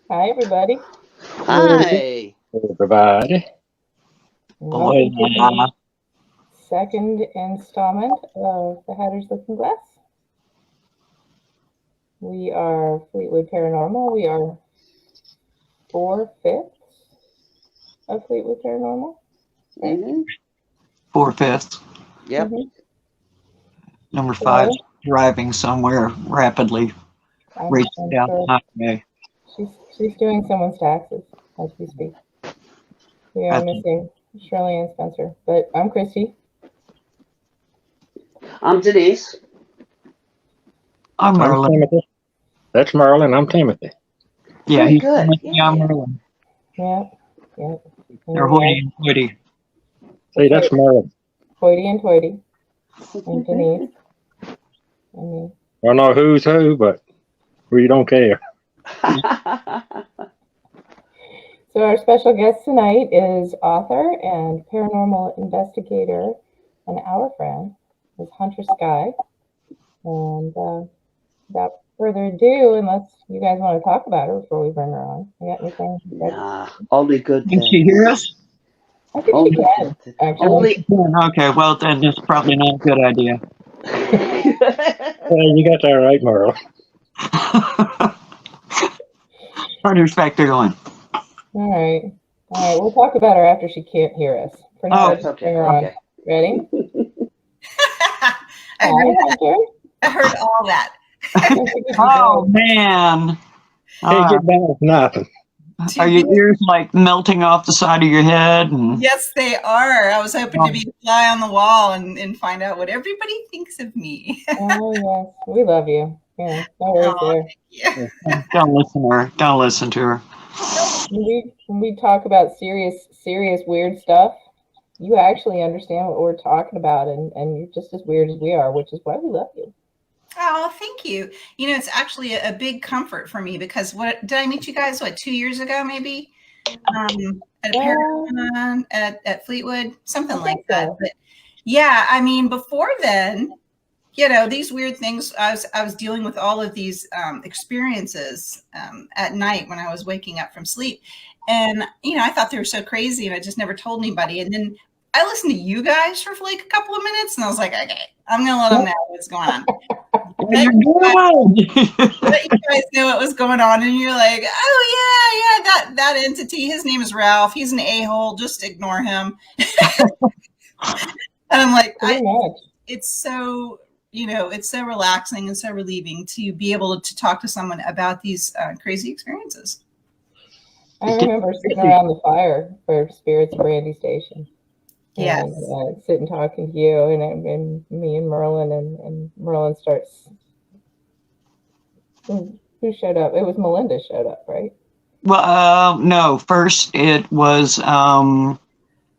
Hi, everybody. Hi. Everybody. Welcome to the second installment of The Hatter's Looking Glass. We are Fleetwood Paranormal. We are 4/5 of Fleetwood Paranormal. Right? Mm-hmm. 4/5. Yep. Number 5 driving somewhere rapidly, racing down the highway. She's doing someone's taxes as we speak. We are missing Shirley and Spencer, but I'm Christy. I'm Denise. I'm Merlin. Timothy. That's Merlin. I'm Timothy. Yeah, Very he's good. Timothy, Yeah. I'm Merlin. Yep. They're hoity and toity. See, that's Merlin. Hoity and toity. And Denise. And me. I don't know who's who, but we don't care. So our special guest tonight is author and paranormal investigator and our friend is Hunter Skye. And without further ado, unless you guys want to talk about her before we bring her on, you got anything? Nah, only good Can things. she hear us? I think she can, actually. Okay, well then it's probably not a good idea. Well, you got that right, Merlin. Hunter's back there going. All right. We'll talk about her after she can't hear us. For now, that's okay. Bring her on. Ready? I heard all that. Oh man! Can't get down with nothing. Are your ears like melting off the side of your head? Yes, they are. I was hoping to be a fly on the wall and find out what everybody thinks of me. Oh yes, we love you. Yeah, no worries there. Don't listen to her. Don't listen to her. When we talk about serious weird stuff, you actually understand what we're talking about, and you're just as weird as we are, which is why we love you. Oh, thank you. You know, it's actually a big comfort for me because did I meet you guys, 2 years ago, maybe? At a Paranormal at Fleetwood, something like that. But yeah, I mean, before then, you know, these weird things, I was dealing with all of these experiences at night when I was waking up from sleep. And, you know, I thought they were so crazy and I just never told anybody. And then I listened to you guys for like a couple of minutes and I was like, okay, I'm going to let them know what's going on. Let you guys know what was going on. And you're like, oh, yeah, that entity, his name is Ralph. He's an a-hole. Just ignore him. And I'm like, it's so... You know, it's so relaxing and so relieving to be able to talk to someone about these crazy experiences. I remember sitting around the fire for Spirits of Brandy Station. Yes. And sitting talking to you and me and Merlin, and Merlin starts... Who showed up? It was Melinda showed up, right? Well, no. First, it was the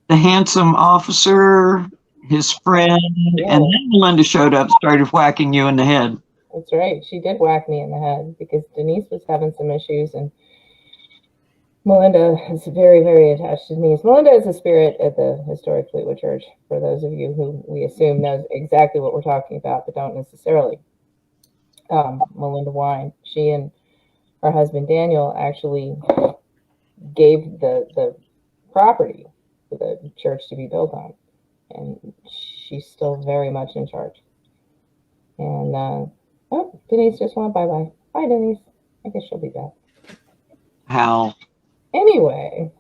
handsome officer, his friend, and then Melinda showed up, started whacking you in the head. That's right. She did whack me in the head because Denise was having some issues, and Melinda is very, very attached to Denise. Melinda is a spirit at the historic Fleetwood Church, for those of you who we assume knows exactly what we're talking about, but don't necessarily. Melinda Wine, she and her husband Daniel actually gave the property for the church to be built on. And she's still very much in charge. And, Denise just went bye-bye. Bye, Denise. I guess she'll be back. How? Anyway,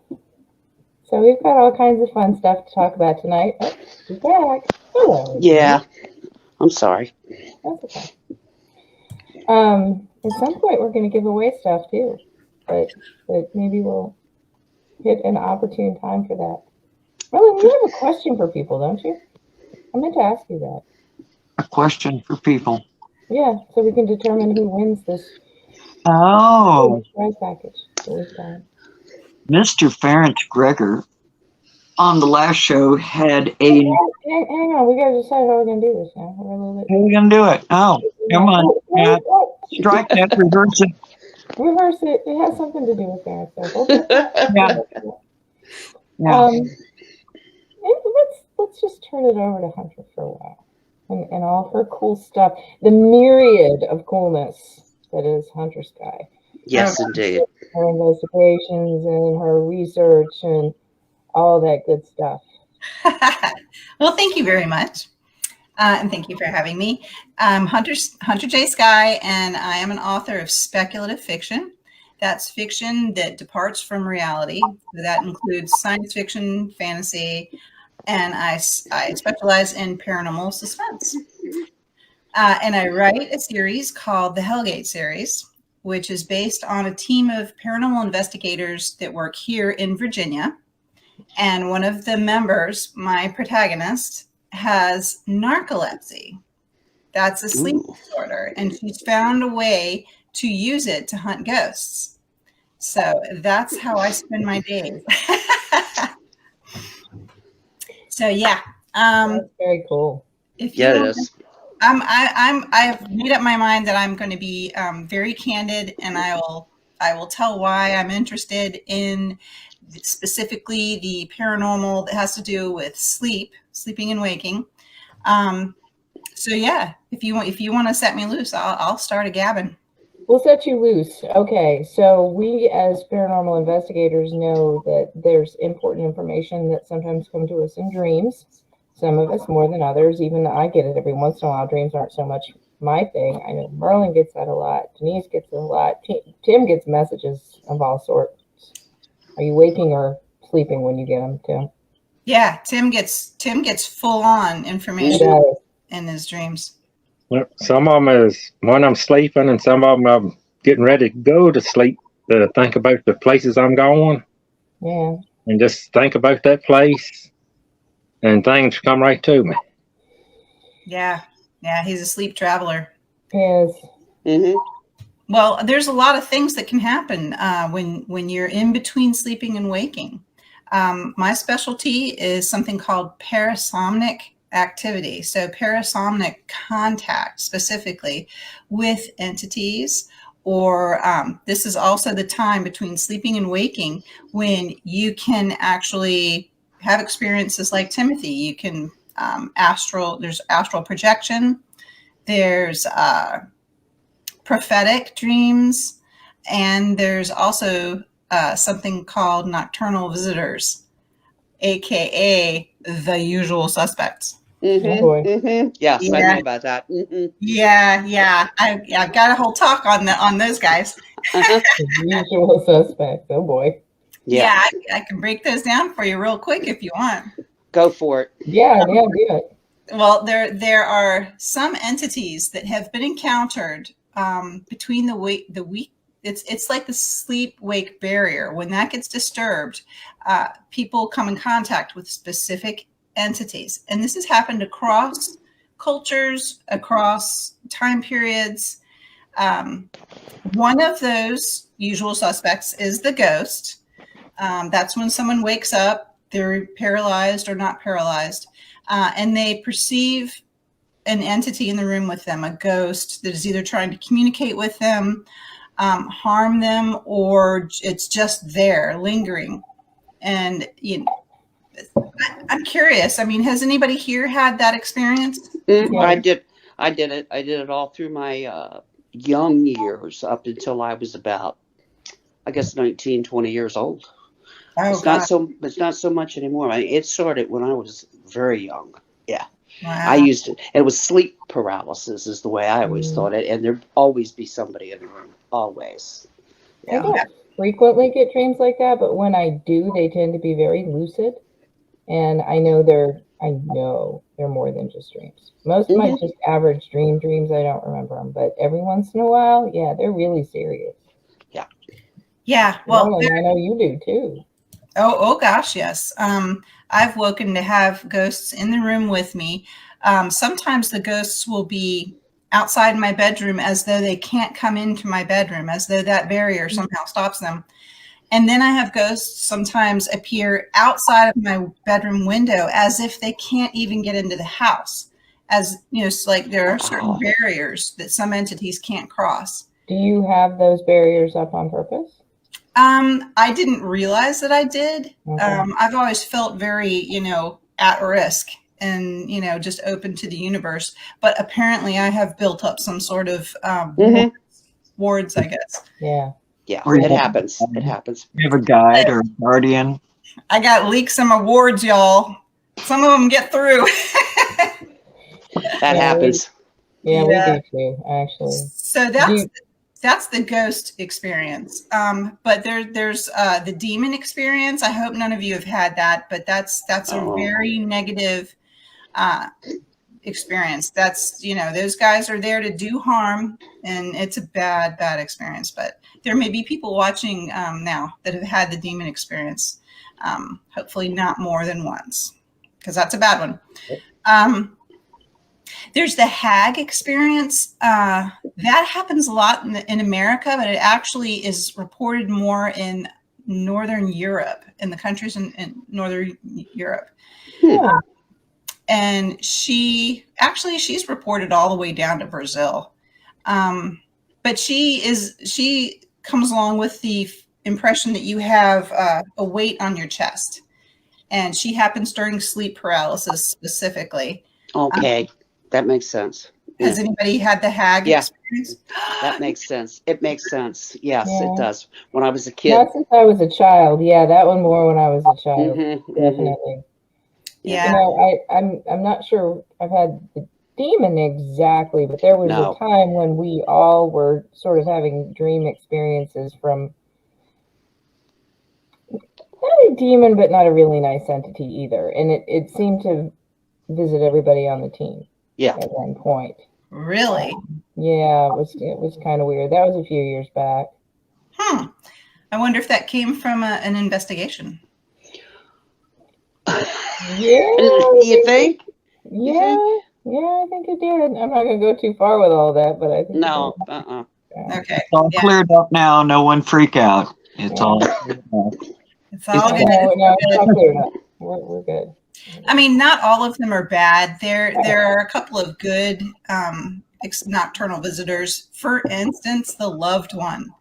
so we've got all kinds of fun stuff to talk about tonight. Oh, she's back. Hello. Yeah. I'm sorry. That's okay. At some point, we're going to give away stuff, too. But maybe we'll hit an opportune time for that. Merlin, you have a question for people, don't you? I meant to ask you that. A question for people. Yeah, so we can determine who wins this prize package that we've got. Mr. Ference Gregor on the last show had a... Hang on, we got to decide how we're going to do this now. We're a little bit... How are we going to do it? Oh, come on. Yeah. Strike that, reverse it. Reverse it. It has something to do with Ference. Let's just turn it over to Hunter for a while. And all her cool stuff. The myriad of coolness that is Hunter Skye. Yes, indeed. Her investigations and her research and all that good stuff. Well, thank you very much. And thank you for having me. I'm Hunter J. Skye, and I am an author of speculative fiction. That's fiction that departs from reality. That includes science fiction, fantasy, and I specialize in paranormal suspense. And I write a series called the Hellgate series, which is based on a team of paranormal investigators that work here in Virginia. And one of the members, my protagonist, has narcolepsy. That's a sleep disorder. And she's found a way to use it to hunt ghosts. So that's how I spend my days. So yeah. That's very cool. If you Yeah, it is. I've made up my mind that I'm going to be very candid, and I will tell why I'm interested in specifically the paranormal that has to do with sleeping and waking. So yeah, if you want to set me loose, I'll start a gabbing. We'll set you loose. Okay, so we as paranormal investigators know that there's important information that sometimes come to us in dreams. Some of us more than others. Even I get it every once in a while. Dreams aren't so much my thing. I know Merlin gets that a lot. Denise gets it a lot. Tim gets messages of all sorts. Are you waking or sleeping when you get them, Tim? Yeah, Tim gets full on information in his dreams. Well, some of them is when I'm sleeping, and some of them I'm getting ready to go to sleep to think about the places I'm going. Yeah. And just think about that place, and things come right to me. Yeah, he's a sleep traveler. Yes. Mm-hmm. Well, there's a lot of things that can happen when you're in between sleeping and waking. My specialty is something called parasomnic activity. So parasomnic contact specifically with entities, or this is also the time between sleeping and waking when you can actually have experiences like Timothy. You can there's astral projection, there's prophetic dreams, and there's also something called nocturnal visitors, aka the usual suspects. Mm-hmm. Mm-hmm. Yes, Yeah. I know about that. Mm-hmm. Yeah. I've got a whole talk on those guys. Usual suspects. Oh boy. Yeah, I can break those down for you real quick if you want. Go for it. Yeah, do it. Well, there are some entities that have been encountered between the week. It's like the sleep-wake barrier. When that gets disturbed, people come in contact with specific entities, and this has happened across cultures, across time periods. One of those usual suspects is the ghost. That's when someone wakes up, they're paralyzed or not paralyzed, and they perceive an entity in the room with them, a ghost that is either trying to communicate with them, harm them, or it's just there lingering. And I'm curious. I mean, has anybody here had that experience? Mm-hmm. I did it. I did it all through my young years up until I was about, I guess, 19, 20 years old. Oh, it's not so much anymore. I mean, it started when I was very young. Yeah. Wow. I used to, it was sleep paralysis is the way I always thought it. And there'd always be somebody in the room. Always. I don't frequently get dreams like that, but when I do, they tend to be very lucid. And I know they're more than just dreams. Most of my just average dreams, I don't remember them. But every once in a while, yeah, they're really serious. Yeah. Yeah. Well, I know you do too. Oh gosh, yes. I've woken to have ghosts in the room with me. Sometimes the ghosts will be outside my bedroom as though they can't come into my bedroom, as though that barrier somehow stops them. And then I have ghosts sometimes appear outside of my bedroom window as if they can't even get into the house. As you know, it's like there are certain barriers that some entities can't cross. Do you have those barriers up on purpose? I didn't realize that I did. Okay. I've always felt very, at risk and, just open to the universe. But apparently I have built up some sort of wards, I guess. Yeah. Yeah, Or you it have- happens. It happens. You have a guide or a guardian. I got leaked some awards, y'all. Some of them get through. That Yeah, happens. Yeah, Yeah. we do too, actually. So that's the ghost experience. But there's the demon experience. I hope none of you have had that, but that's a Oh. very negative experience. That's, those guys are there to do harm, and it's a bad experience. But there may be people watching now that have had the demon experience. Hopefully not more than once, because that's a bad one. There's the hag experience. That happens a lot in America, but it actually is reported more in Northern Europe, in the countries in Northern Europe. Yeah. And she's reported all the way down to Brazil. But she comes along with the impression that you have a weight on your chest. And she happens during sleep paralysis specifically. Okay, that makes sense. Has anybody had the hag Yeah. experience? That makes sense. It makes sense. Yes, Yeah. it does. When I was a kid. Not since I was a child. Yeah, that one more when I was a child. Definitely. Yeah. I'm not sure I've had the demon exactly, but there was No. a time when we all were sort of having dream experiences from not a demon, but not a really nice entity either. And it seemed to visit everybody on the team. Yeah. At one point. Really? Yeah, it was kind of weird. That was a few years back. I wonder if that came from an investigation. Yeah. You think? Yeah, I think it did. I'm not going to go too far with all that, but I think No. it did. Yeah. Okay. It's all Yeah. cleared up now. No one freak out. It's all cleared up. It's all No, good. no, it's all cleared up. We're good. I mean, not all of them are bad. There are a couple of good nocturnal visitors. For instance, the loved one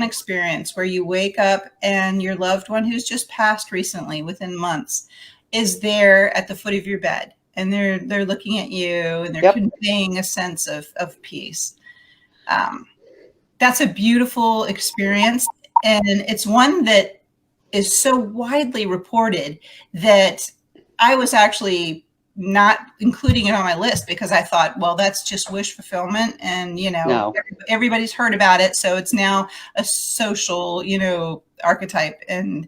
experience, where you wake up and your loved one who's just passed recently, within months, is there at the foot of your bed, and they're looking at you, and they're conveying a sense of peace. That's a beautiful experience, and it's one that is so widely reported that I was actually not including it on my list, because I thought, well, that's just wish fulfillment, and No. everybody's heard about it, so it's now a social archetype, and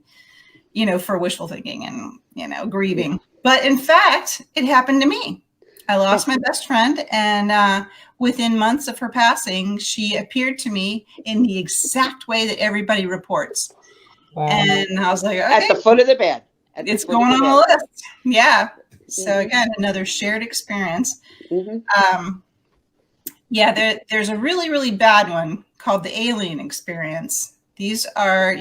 for wishful thinking and grieving. But in fact, it happened to me. I lost my best friend, and within months of her passing, she appeared to me in the exact way that everybody reports. Wow. And I was like, okay, At the foot of the bed. it's going on the list. Yeah. So again, another shared experience. Yeah, there's a really, really bad one called the alien experience. These are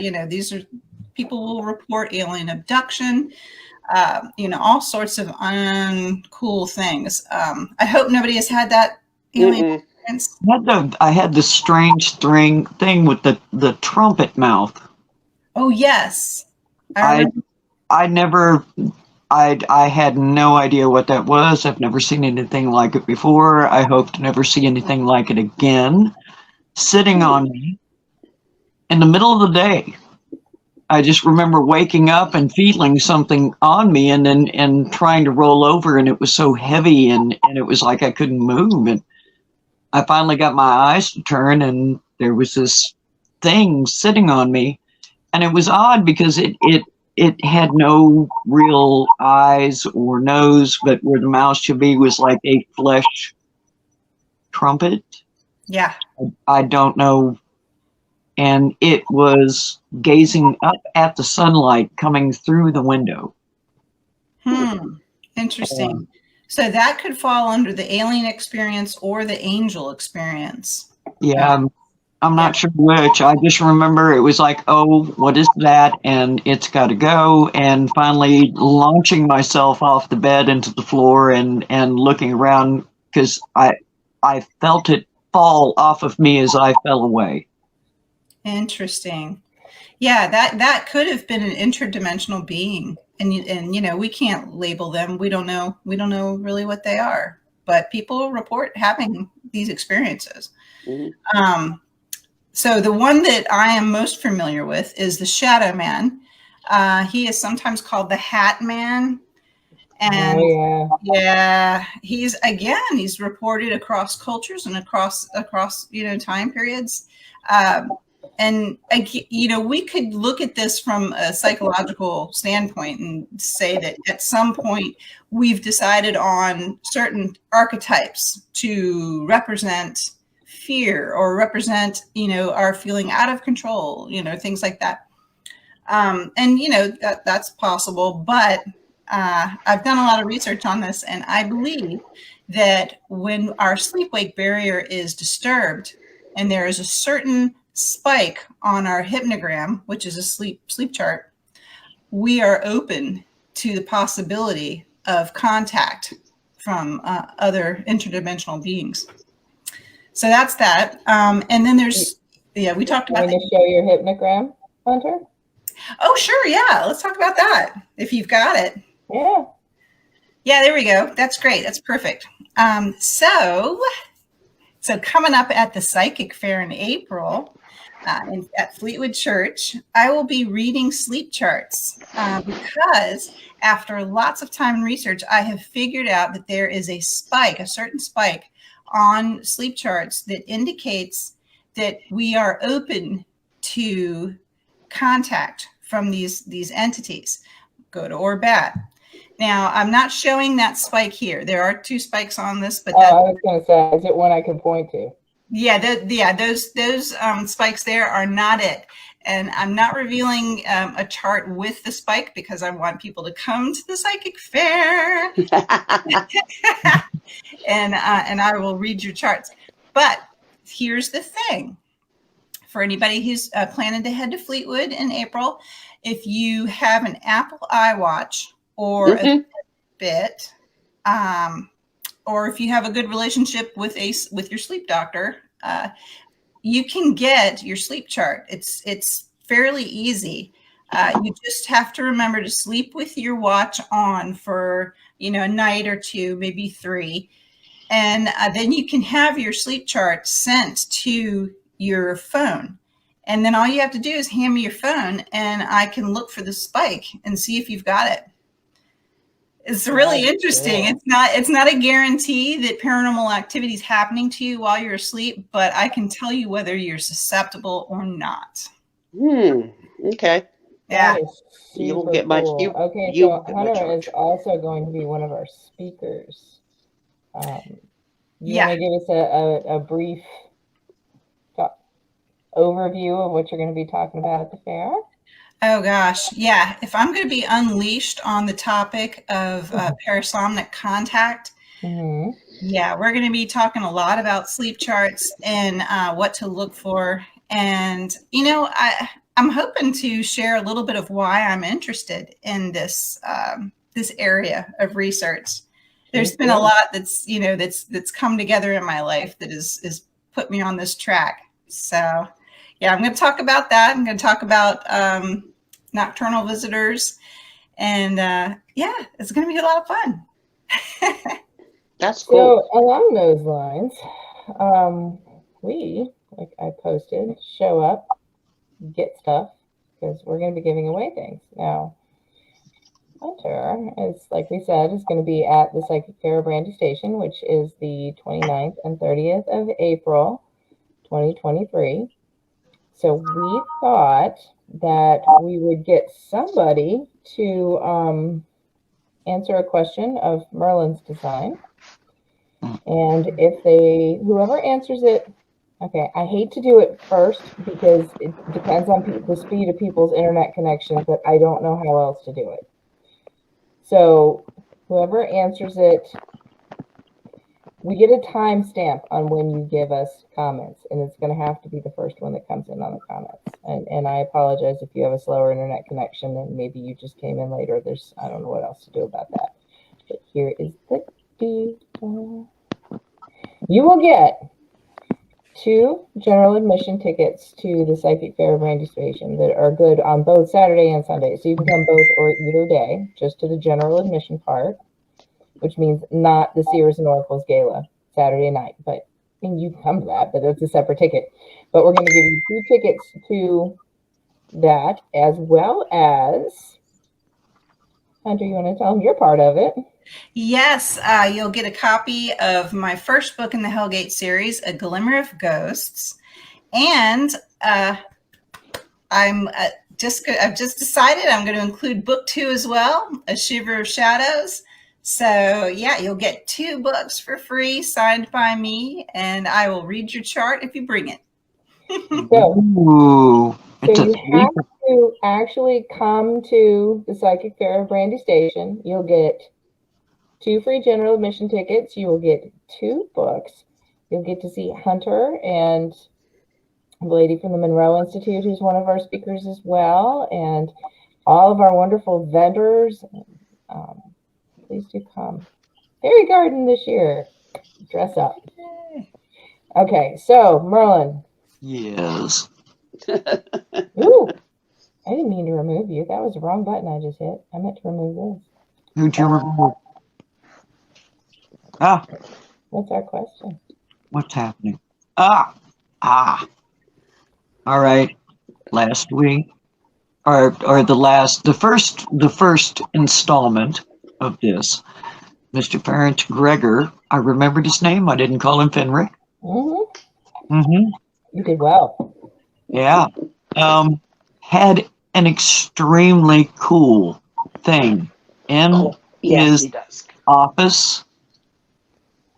people will report alien abduction, all sorts of uncool things. I hope nobody has had that alien experience. I had this strange thing with the trumpet mouth. Oh yes, I had no idea what that was. I've never seen anything like it before. I hope to never see anything like it again. Sitting on me in the middle of the day. I just remember waking up and feeling something on me, and trying to roll over, and it was so heavy, and it was like I couldn't move. And I finally got my eyes to turn, and there was this thing sitting on me. And it was odd because it had no real eyes or nose, but where the mouth should be was like a flesh trumpet. Yeah. I don't know. And it was gazing up at the sunlight coming through the window. Interesting. So that could fall under the alien experience or the angel experience. Yeah. I'm not sure which. I just remember it was like, oh, what is that? And it's got to go. And finally launching myself off the bed into the floor and looking around, because I felt it fall off of me as I fell away. Interesting. Yeah, that could have been an interdimensional being. And we can't label them. We don't know really what they are. But people report having these experiences. So the one that I am most familiar with is the Shadow Man. He is sometimes called the Hat Man. And yeah, he's reported across cultures and across time periods. And we could look at this from a psychological standpoint and say that at some point we've decided on certain archetypes to represent fear or represent, our feeling out of control, things like that. And that's possible, but I've done a lot of research on this, and I believe that when our sleep-wake barrier is disturbed and there is a certain spike on our hypnogram, which is a sleep chart, we are open to the possibility of contact from other interdimensional beings. So that's that. And then there's, we talked about. Want to show your hypnogram, Hunter? Oh, sure. Yeah. Let's talk about that if you've got it. Yeah. Yeah, there we go. That's great. That's perfect. So coming up at the Psychic Fair in April at Fleetwood Church, I will be reading sleep charts because after lots of time and research, I have figured out that there is a certain spike on sleep charts that indicates that we are open to contact from these entities, good or bad. Now, I'm not showing that spike here. There are 2 spikes on this, but I was going to say, is it one I can point to? Yeah, those spikes there are not it. And I'm not revealing a chart with the spike because I want people to come to the Psychic Fair. and I will read your charts. But here's the thing. For anybody who's planning to head to Fleetwood in April, if you have an Apple iWatch or a Fitbit, or if you have a good relationship with your sleep doctor, you can get your sleep chart. It's fairly easy. You just have to remember to sleep with your watch on for a night or 2, maybe 3, and then you can have your sleep chart sent to your phone. And then all you have to do is hand me your phone and I can look for the spike and see if you've got it. It's really interesting. Cool. It's not a guarantee that paranormal activity is happening to you while you're asleep, but I can tell you whether you're susceptible or not. Okay. Yeah. You will get much. Okay, so Hunter is also going to be one of our speakers. You want to give us a brief overview of what you're going to be talking about at the fair? Oh gosh, yeah. If I'm going to be unleashed on the topic of parasomnic contact, yeah, we're going to be talking a lot about sleep charts and what to look for. And I'm hoping to share a little bit of why I'm interested in this area of research. There's been a lot that's come together in my life that is put me on this track. So yeah, I'm going to talk about that. I'm going to talk about nocturnal visitors, and it's going to be a lot of fun. That's cool. So along those lines, we, like I posted, show up, get stuff, because we're going to be giving away things. Now, Hunter, is, like we said, is going to be at the Psychic Fair Brandy Station, which is the 29th and 30th of April, 2023. So we thought that we would get somebody to answer a question of Merlin's design. And whoever answers it, okay, I hate to do it first because it depends on the speed of people's internet connections, but I don't know how else to do it. So whoever answers it, we get a timestamp on when you give us comments, and it's going to have to be the first one that comes in on the comments. And I apologize if you have a slower internet connection and maybe you just came in later. I don't know what else to do about that. But here is the deal. You will get 2 general admission tickets to the Psychic Fair Brandy Station that are good on both Saturday and Sunday. So you can come both or either day, just to the general admission part, which means not the Seers and Oracles Gala Saturday night. But you can come to that, but that's a separate ticket. But we're going to give you 2 tickets to that, as well as, Hunter, you want to tell them your part of it? Yes, you'll get a copy of my first book in the Hellgate series, A Glimmer of Ghosts. And I've just decided I'm going to include book 2 as well, A Shiver of Shadows. So yeah, you'll get 2 books for free signed by me, and I will read your chart if you bring it. Ooh, it's So a you have to actually come to the Psychic Fair of Brandy Station. You'll get 2 free general admission tickets. You will get 2 books. You'll get to see Hunter and the lady from the Monroe Institute, who's one of our speakers as well, and all of our wonderful vendors. Please do come. Fairy Garden this year. Dress up. Okay, so Merlin. Yes. Ooh, I didn't mean to remove you. That was the wrong button I just hit. I meant to remove this. Who'd you remove? Ah, What's our question? what's happening? All right. Last week, or the first installment of this, Mr. Parent Gregor. I remembered his name. I didn't call him Fenric. You did well. Yeah. Had an extremely cool thing in Yes, his he does. office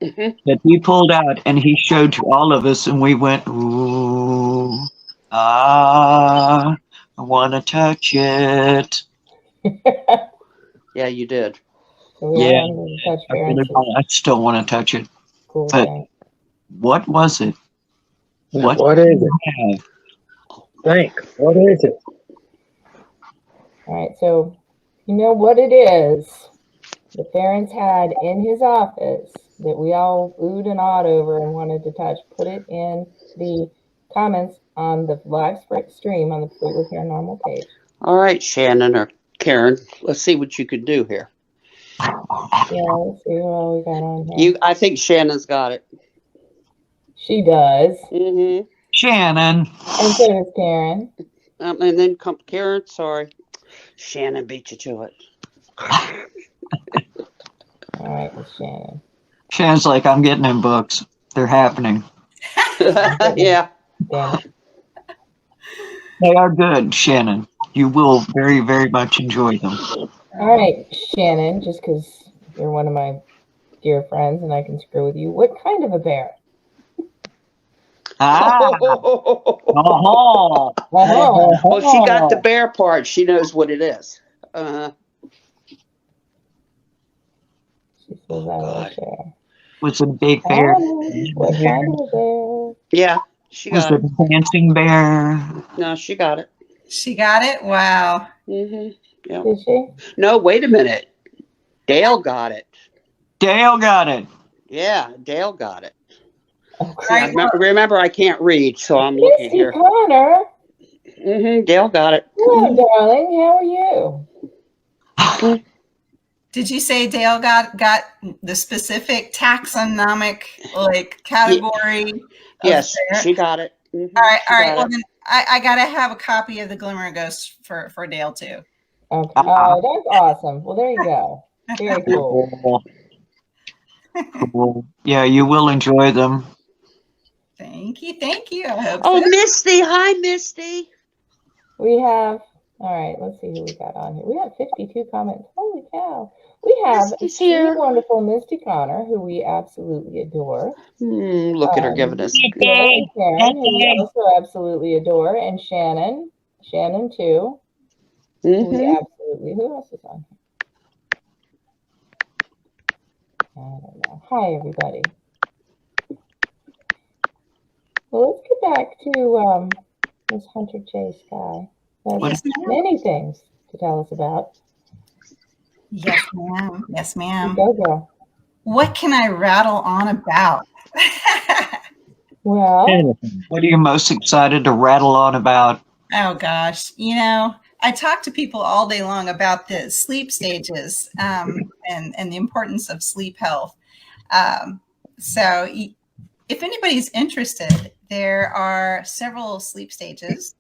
that he pulled out and he showed to all of us, and we went, ooh, I want to touch it. Yeah, you did. So we Yeah, are under the touch I, really parents. I still want to touch it. Cool But thing. what was it? What What is did it? you have? Think. What is it? All right, so you know what it is the parents had in his office that we all oohed and awed over and wanted to touch. Put it in the comments on the live stream on the Fleetwood Paranormal page. All right, Shannon or Karen, let's see what you can do here. Yeah, let's see what we got on here. I think Shannon's got it. She does. Shannon. And so does Karen. And then Karen, sorry. Shannon beat you to it. All right, it's Shannon. Shannon's like, I'm getting them books. They're happening. Yeah. Damn it. They are good, Shannon. You will very, very much enjoy them. All right, Shannon, just because you're one of my dear friends and I can screw with you, what kind of a bear? Oh, Well, she got the bear part. She knows what it is. She says I will share. was a big bear. What kind of a bear? Yeah, she Was got it it. a dancing bear? No, she got it. She got it? Wow. Yeah. Did she? No, wait a minute. Dale got it. Dale got it. Yeah, Dale got it. Okay. Remember, I can't read, so I'm looking Misty here. Connor. Dale got it. Hello, darling. How are you? Did you say Dale got the specific taxonomic category? Yes, she got it. All right. Well, then I gotta have a copy of the Glimmer of Ghosts for Dale too. Okay. Oh, that's awesome. Well, there you go. Very cool. Cool. Yeah, you will enjoy them. Thank you. I hope Oh, so. Misty. Hi, Misty. We have, all right, let's see who we got on here. We have 52 comments. Holy cow. We have a Misty's sweet, here. wonderful Misty Connor, who we absolutely adore. Look at her giving us. Bill and Karen, who we also absolutely adore, and Shannon too. Who we absolutely, who else is on here? I don't know. Hi, everybody. Well, let's get back to Miss Hunter J. Skye. There's many things to tell us about. Yes, ma'am. Yes, ma'am. Go, girl. What can I rattle on about? Well, what are you most excited to rattle on about? Oh gosh, I talk to people all day long about the sleep stages and the importance of sleep health. So if anybody's interested, there are several sleep stages.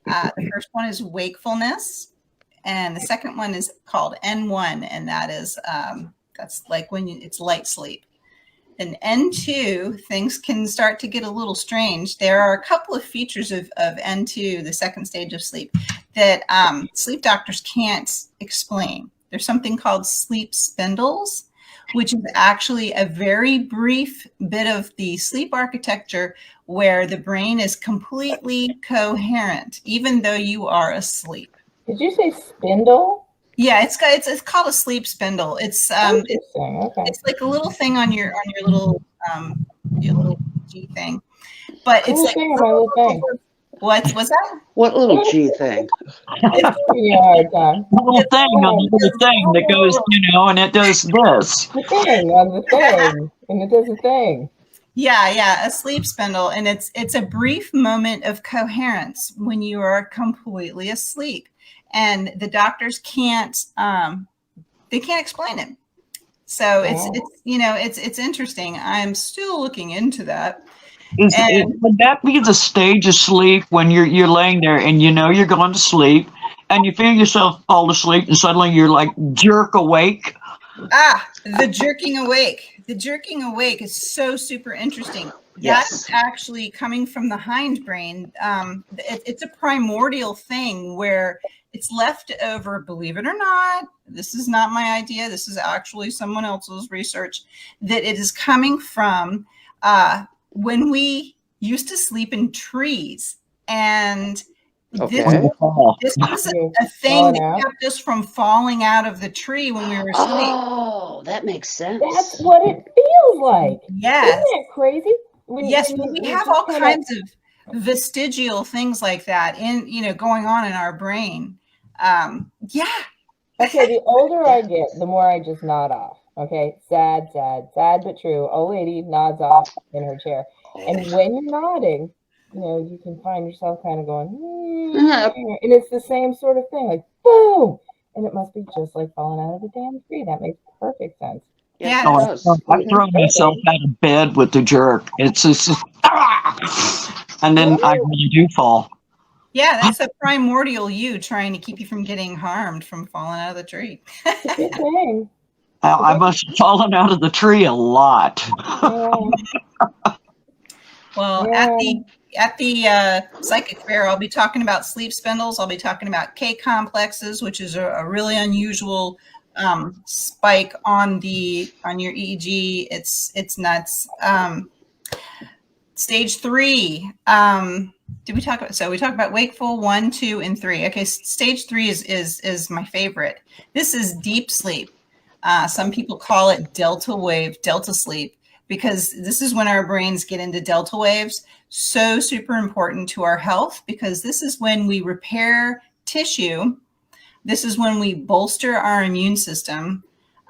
The first one is wakefulness, and the second one is called N1, and that is that's like when it's light sleep. In N2, things can start to get a little strange. There are a couple of features of N2, the second stage of sleep, that sleep doctors can't explain. There's something called sleep spindles, which is actually a very brief bit of the sleep architecture where the brain is completely coherent, even though you are asleep. Did you say spindle? Yeah, it's called a sleep spindle. It's Interesting. Okay. it's like a little thing on your little G thing, but it's Little like thing on my little thing. what's that? What little G thing? It's giving you a hard time. Little thing on the little thing that goes, and it does this. The thing on the thing, and it does a thing. Yeah, a sleep spindle, and it's a brief moment of coherence when you are completely asleep, and the doctors can't they can't explain it. So it's interesting. I'm still looking into that. Would that be the stage of sleep when you're laying there and you're going to sleep and you feel yourself fall asleep and suddenly you're like jerk awake? The jerking awake. The jerking awake is so super interesting. Yes. That's actually coming from the hindbrain. It's a primordial thing where it's left over, believe it or not. This is not my idea. This is actually someone else's research, that it is coming from when we used to sleep in trees. And Okay. this was a thing that kept us from falling out of the tree when we were asleep. Oh, that makes sense. That's what it feels like. Yes. Isn't that crazy? Yes, we have all kinds of vestigial things like that going on in our brain. Yeah. Okay, the older I get, the more I just nod off. Okay, sad but true. Old lady nods off in her chair. And when you're nodding, you can find yourself kind of going, and it's the same sort of thing, like boom. And it must be just like falling out of the damn tree. That makes perfect sense. Yeah. I throw myself out of bed with the jerk. It's just, and then I really do fall. Yeah, that's a primordial you trying to keep you from getting harmed from falling out of the tree. Good thing. I must have fallen out of the tree a lot. Well, at the psychic fair, I'll be talking about sleep spindles. I'll be talking about K complexes, which is a really unusual spike on your EEG. It's nuts. Stage 3. Did we talk about? So we talked about wakeful 1, 2, and 3. Okay, stage 3 is my favorite. This is deep sleep. Some people call it delta sleep, because this is when our brains get into delta waves. So super important to our health, because this is when we repair tissue. This is when we bolster our immune system.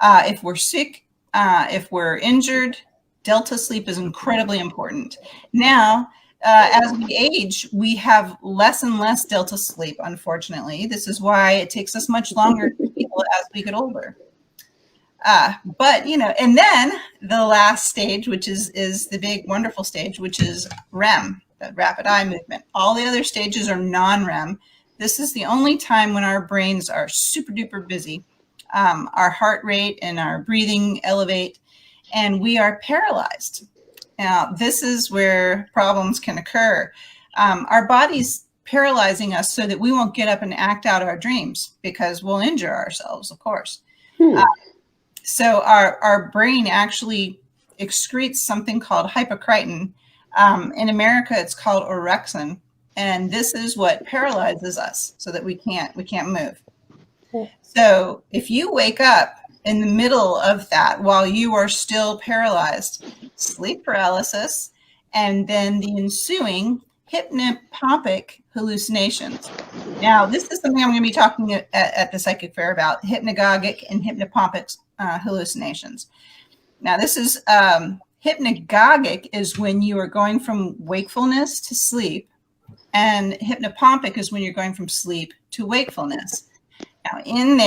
If we're sick, if we're injured, delta sleep is incredibly important. Now, as we age, we have less and less delta sleep, unfortunately. This is why it takes us much longer to heal as we get older. But, and then the last stage, which is the big, wonderful stage, which is REM, the rapid eye movement. All the other stages are non-REM. This is the only time when our brains are super duper busy. Our heart rate and our breathing elevate, and we are paralyzed. Now, this is where problems can occur. Our body's paralyzing us so that we won't get up and act out our dreams, because we'll injure ourselves, of course. So our brain actually excretes something called hypocretin. In America, it's called orexin, and this is what paralyzes us so that we can't move. So if you wake up in the middle of that while you are still paralyzed, sleep paralysis, and then the ensuing hypnopompic hallucinations. Now, this is something I'm going to be talking at the psychic fair about, hypnagogic and hypnopompic hallucinations. Now, this is hypnagogic is when you are going from wakefulness to sleep, and hypnopompic is when you're going from sleep to wakefulness. Now, in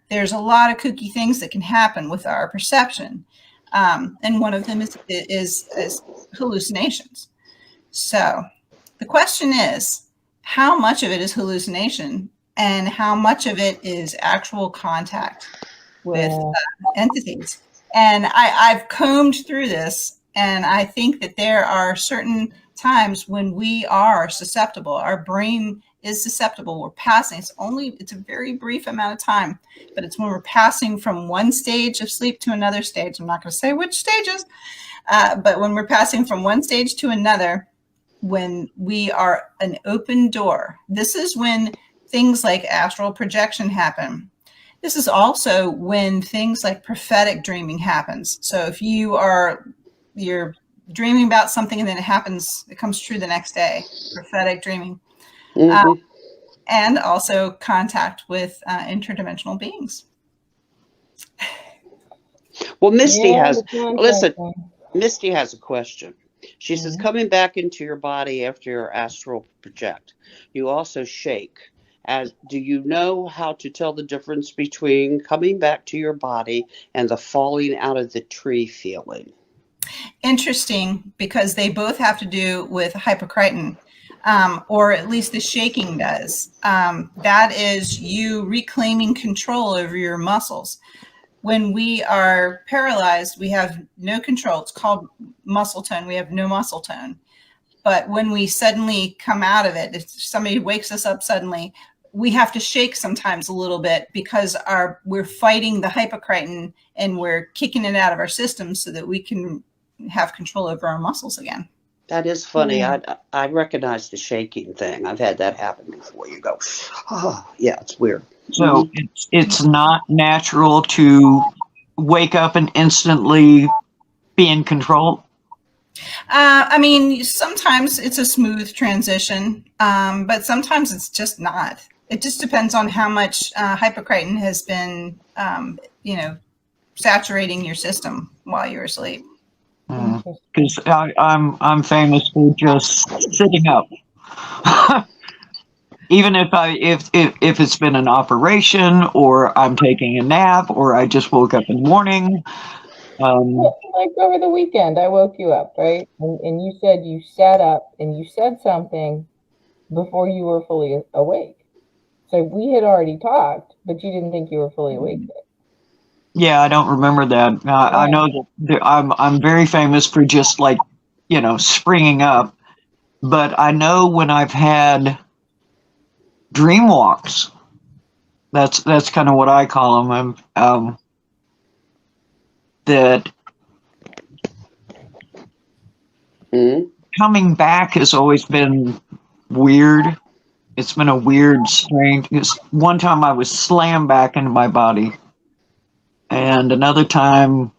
there's a lot of kooky things that can happen with our perception, and one of them is hallucinations. So the question is, how much of it is hallucination and how much of it is actual contact with entities? And I've combed through this, and I think that there are certain times when we are susceptible. Our brain is susceptible. We're passing. It's a very brief amount of time, but it's when we're passing from one stage of sleep to another stage. I'm not going to say which stages, but when we're passing from one stage to another, when we are an open door, this is when things like astral projection happen. This is also when things like prophetic dreaming happens. So if you're dreaming about something and then it comes true the next day, prophetic dreaming. Mm-hmm. And also contact with interdimensional beings. Well, Misty listen. Misty has a question. She says, coming back into your body after your astral project, you also shake. Do you know how to tell the difference between coming back to your body and the falling out of the tree feeling? Interesting, because they both have to do with hypocretin, or at least the shaking does. That is you reclaiming control over your muscles. When we are paralyzed, we have no control. It's called muscle tone. We have no muscle tone. But when we suddenly come out of it, if somebody wakes us up suddenly, we have to shake sometimes a little bit because we're fighting the hypocretin and we're kicking it out of our system so that we can have control over our muscles again. That is funny. I recognize the shaking thing. I've had that happen before. You go, oh, yeah, it's weird. So it's not natural to wake up and instantly be in control? I mean, sometimes it's a smooth transition, but sometimes it's just not. It just depends on how much hypocretin has been, saturating your system while you're asleep. Because I'm famous for just sitting up. Even if it's been an operation or I'm taking a nap or I just woke up in the morning. Like over the weekend, I woke you up, right? And you said you sat up and you said something before you were fully awake. So we had already talked, but you didn't think you were fully awake yet. Yeah, I don't remember that. I know that I'm very famous for just springing up, but I know when I've had dream walks, that's kind of what I call them. That coming back has always been weird. It's been a weird, strange. One time I was slammed back into my body, and another time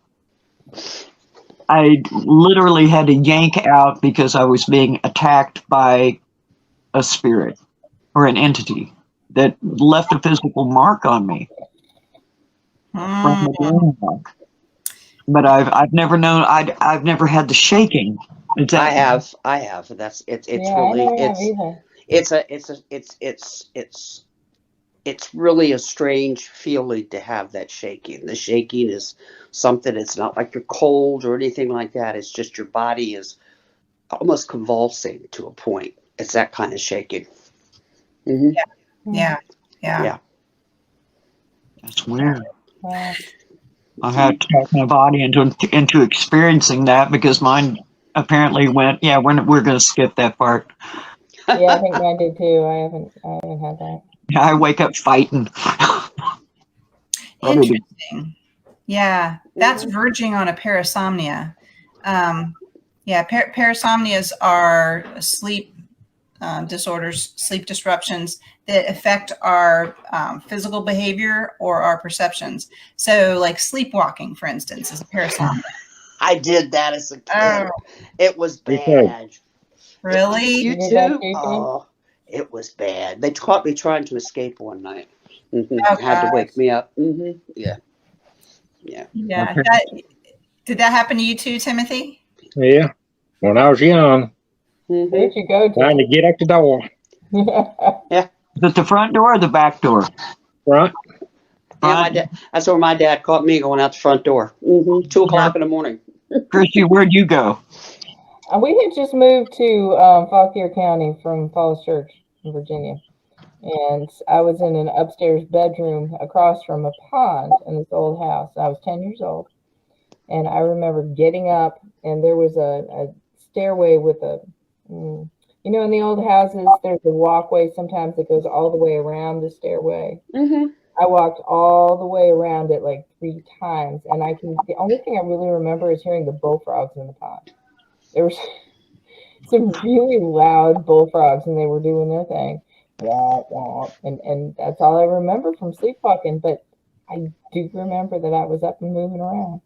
I literally had to yank out because I was being attacked by a spirit or an entity that left a physical mark on me from the dream walk. But I've never known. I've never had the shaking. I have. That's it's really a strange feeling to have that shaking. The shaking is something. It's not like you're cold or anything like that. It's just your body is almost convulsing to a point. It's that kind of shaking. Mm-hmm. Yeah. That's weird. I had to talk my body into experiencing that because mine apparently went. Yeah, we're going to skip that part. Yeah, I think mine did too. I haven't had that. Yeah, I wake up fighting. Interesting. Yeah, that's verging on a parasomnia. Parasomnias are sleep disorders, sleep disruptions that affect our physical behavior or our perceptions. So like sleepwalking, for instance, is a parasomnia. I did that as a kid. It was bad. Really? You too? Oh, it was bad. They caught me trying to escape one night. Had to wake me up. Yeah. Did that happen to you too, Timothy? Yeah. When I was young. Where'd you go to? Trying to get out the door. Yeah. Is it the front door or the back door? Front. Yeah, that's where my dad caught me going out the front door. 2:00 in the morning. Christy, where'd you go? We had just moved to Fauquier County from Falls Church in Virginia. And I was in an upstairs bedroom across from a pond in this old house. I was 10 years old. And I remember getting up, and there was a stairway with in the old houses, there's a walkway sometimes that goes all the way around the stairway. Mm-hmm. I walked all the way around it like 3 times. And the only thing I really remember is hearing the bullfrogs in the pond. There were some really loud bullfrogs, and they were doing their thing. And that's all I remember from sleepwalking, but I do remember that I was up and moving around.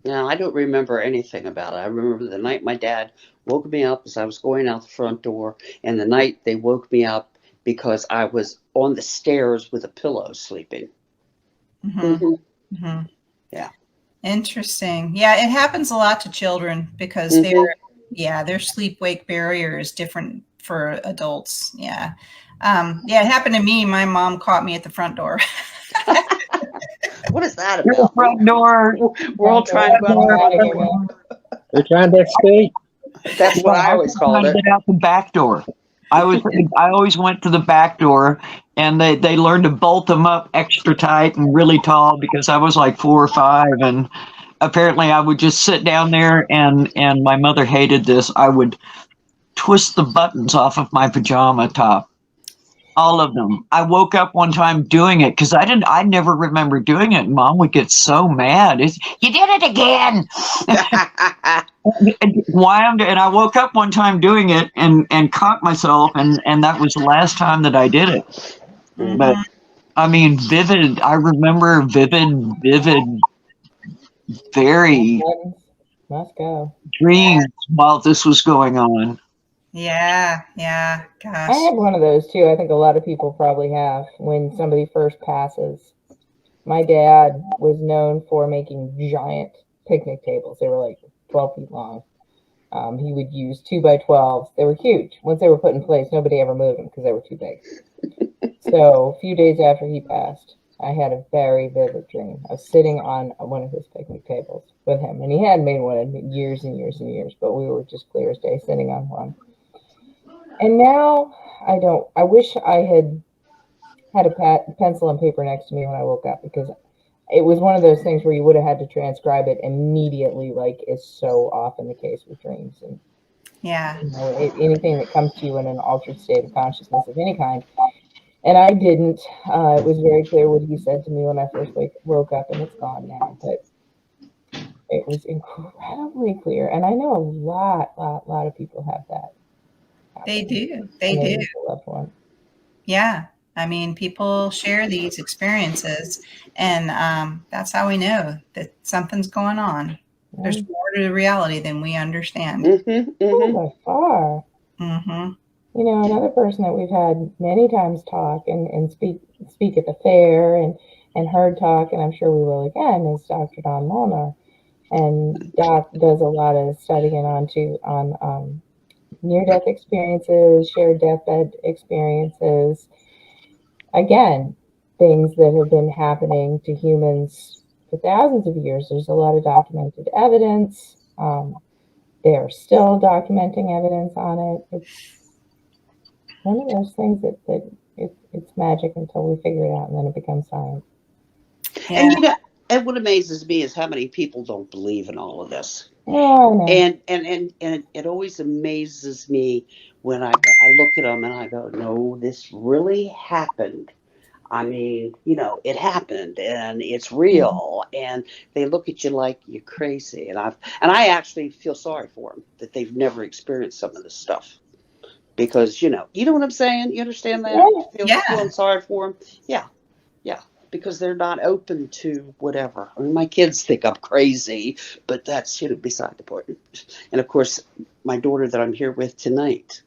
Now, I don't remember anything about it. I remember the night my dad woke me up as I was going out the front door, and the night they woke me up because I was on the stairs with a pillow sleeping. Yeah. Interesting. Yeah, it happens a lot to children because their sleep-wake barrier is different for adults. Yeah. It happened to me. My mom caught me at the front door. What is that about? Front door. We're all trying to go out. They're trying to escape. That's what I always called it. Get out the back door. I always went to the back door, and they learned to bolt them up extra tight and really tall because I was like 4 or 5, and apparently I would just sit down there, and my mother hated this. I would twist the buttons off of my pajama top. All of them. I woke up one time doing it because I never remember doing it. Mom would get so mad. You did it again. And I woke up one time doing it and caught myself, and that was the last time that I did it. Mm-hmm. But I mean, vivid. I remember vivid, very Must go. dreams while this was going on. Yeah, gosh. I had one of those too. I think a lot of people probably have when somebody first passes. My dad was known for making giant picnic tables. They were like 12 feet long. He would use 2x12s. They were huge. Once they were put in place, nobody ever moved them because they were too big. So a few days after he passed, I had a very vivid dream of sitting on one of his picnic tables with him. And he hadn't made one in years and years and years, but we were just clear as day sitting on one. And now I wish I had a pencil and paper next to me when I woke up, because it was one of those things where you would have had to transcribe it immediately, like is so often the case with dreams. And anything that comes to you in an altered state of consciousness of any kind. And I didn't. It was very clear what he said to me when I first woke up, and it's gone now. But it was incredibly clear. And I know a lot of people have that. They do. Loved one. Yeah. I mean, people share these experiences, and that's how we know that something's going on. Mm-hmm. There's more to the reality than we understand. By far. Mm-hmm. You know, another person that we've had many times talk and speak at the fair and heard talk, and I'm sure we will again, is Dr. Don Molnar. And Doc does a lot of studying on near-death experiences, shared deathbed experiences. Again, things that have been happening to humans for thousands of years. There's a lot of documented evidence. They are still documenting evidence on it. It's one of those things that it's magic until we figure it out, and then it becomes science. Yeah. And what amazes me is how many people don't believe in all of this. Oh, no. And it always amazes me when I look at them and I go, no, this really happened. I mean, it happened and it's real. And they look at you like you're crazy. And I actually feel sorry for them that they've never experienced some of this stuff. Because, you know what I'm saying? You understand that? Yeah. Feeling sorry for them? Yeah. Because they're not open to whatever. I mean, my kids think I'm crazy, but that's, beside the point. And of course, my daughter that I'm here with tonight,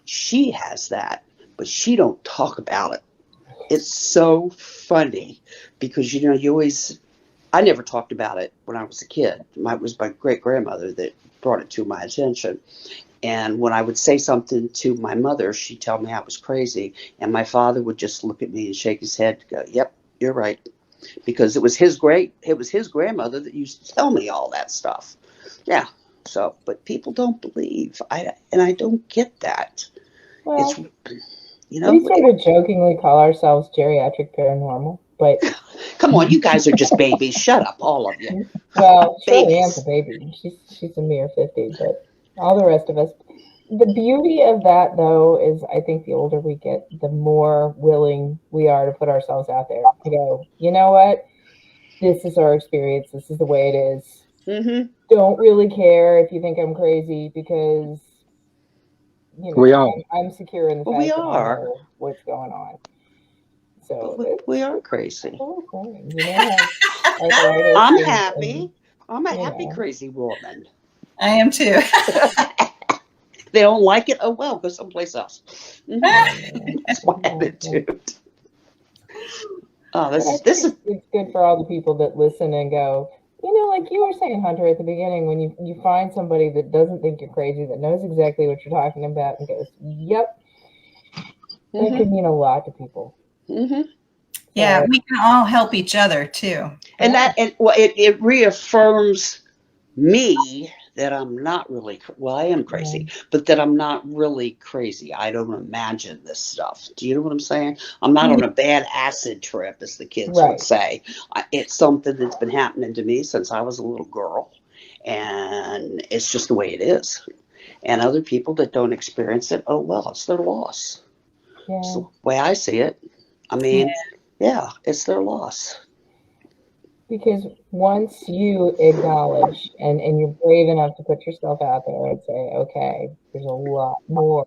she has that, but she don't talk about it. It's so funny because, I never talked about it when I was a kid. It was my great-grandmother that brought it to my attention. And when I would say something to my mother, she'd tell me I was crazy. And my father would just look at me and shake his head and go, yep, you're right. Because it was his grandmother that used to tell me all that stuff. Yeah. So, but people don't believe. And I don't get that. Well, It's, you we know, sort of jokingly call ourselves geriatric paranormal, but come on, you guys are just babies. Shut up, all of you. well, Shirley Ann's Babies. a baby. She's a mere 50, but all the rest of us. The beauty of that, though, is I think the older we get, the more willing we are to put ourselves out there to go, you know what? This is our experience. This is the way it is. Mm-hmm. Don't really care if you think I'm crazy because, you We know, are. I'm secure in the Well, fact we that I are. know what's going on. So But we are crazy. cool thing. You know, arthritis. I'm and, happy. I'm a you happy, know. crazy woman. I am too. They don't like it. Oh well, go someplace else. Yeah. That's my Exactly. attitude. Oh, But I think this is it's good for all the people that listen and go, you know, like you were saying, Hunter, at the beginning, when you find somebody that doesn't think you're crazy, that knows exactly what you're talking about and goes, yep, that Mhm. can mean a lot to people. Mhm. Yeah, So, we can all help each other too. And yeah. it reaffirms me that I'm not really well. I am crazy, but that I'm not really crazy. I don't imagine this stuff. Do you know what I'm saying? I'm not on a bad acid trip, as the kids would Right. say. It's something that's been happening to me since I was a little girl, and it's just the way it is. And other people that don't experience it, oh well, it's their loss. It's Yeah. the way I see it. I mean, yeah, it's their loss. Because once you acknowledge and you're brave enough to put yourself out there and say, okay, there's a lot more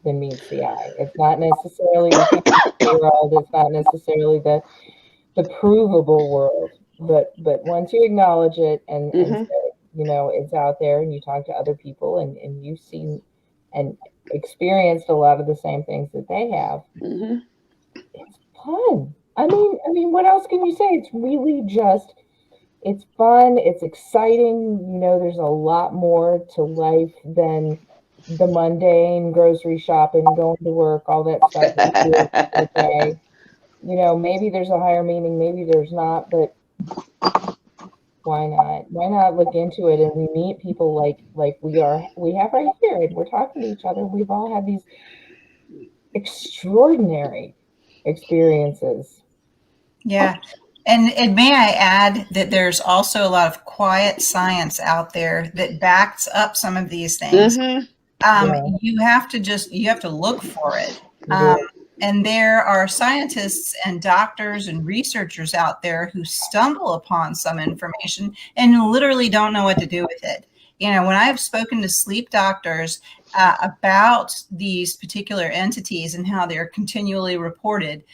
than meets the eye. It's not necessarily the fantasy world. It's not necessarily the provable world. But once you acknowledge it and Hmm. say, you know, it's out there and you talk to other people and you've seen and experienced a lot of the same things that they have, Hmm. it's fun. I mean, what else can you say? It's really just, it's fun. It's exciting. You know, there's a lot more to life than the mundane grocery shopping, going to work, all that stuff that we do every day. You know, maybe there's a higher meaning, maybe there's not, but why not? Why not look into it and we meet people like we have right here and we're talking to each other. We've all had these extraordinary experiences. Yeah. And may I add that there's also a lot of quiet science out there that backs up some of these things. Hmm. Yeah. You have to look for it. Yeah. And there are scientists and doctors and researchers out there who stumble upon some information and literally don't know what to do with it. You know, when I've spoken to sleep doctors about these particular entities and how they're continually reported,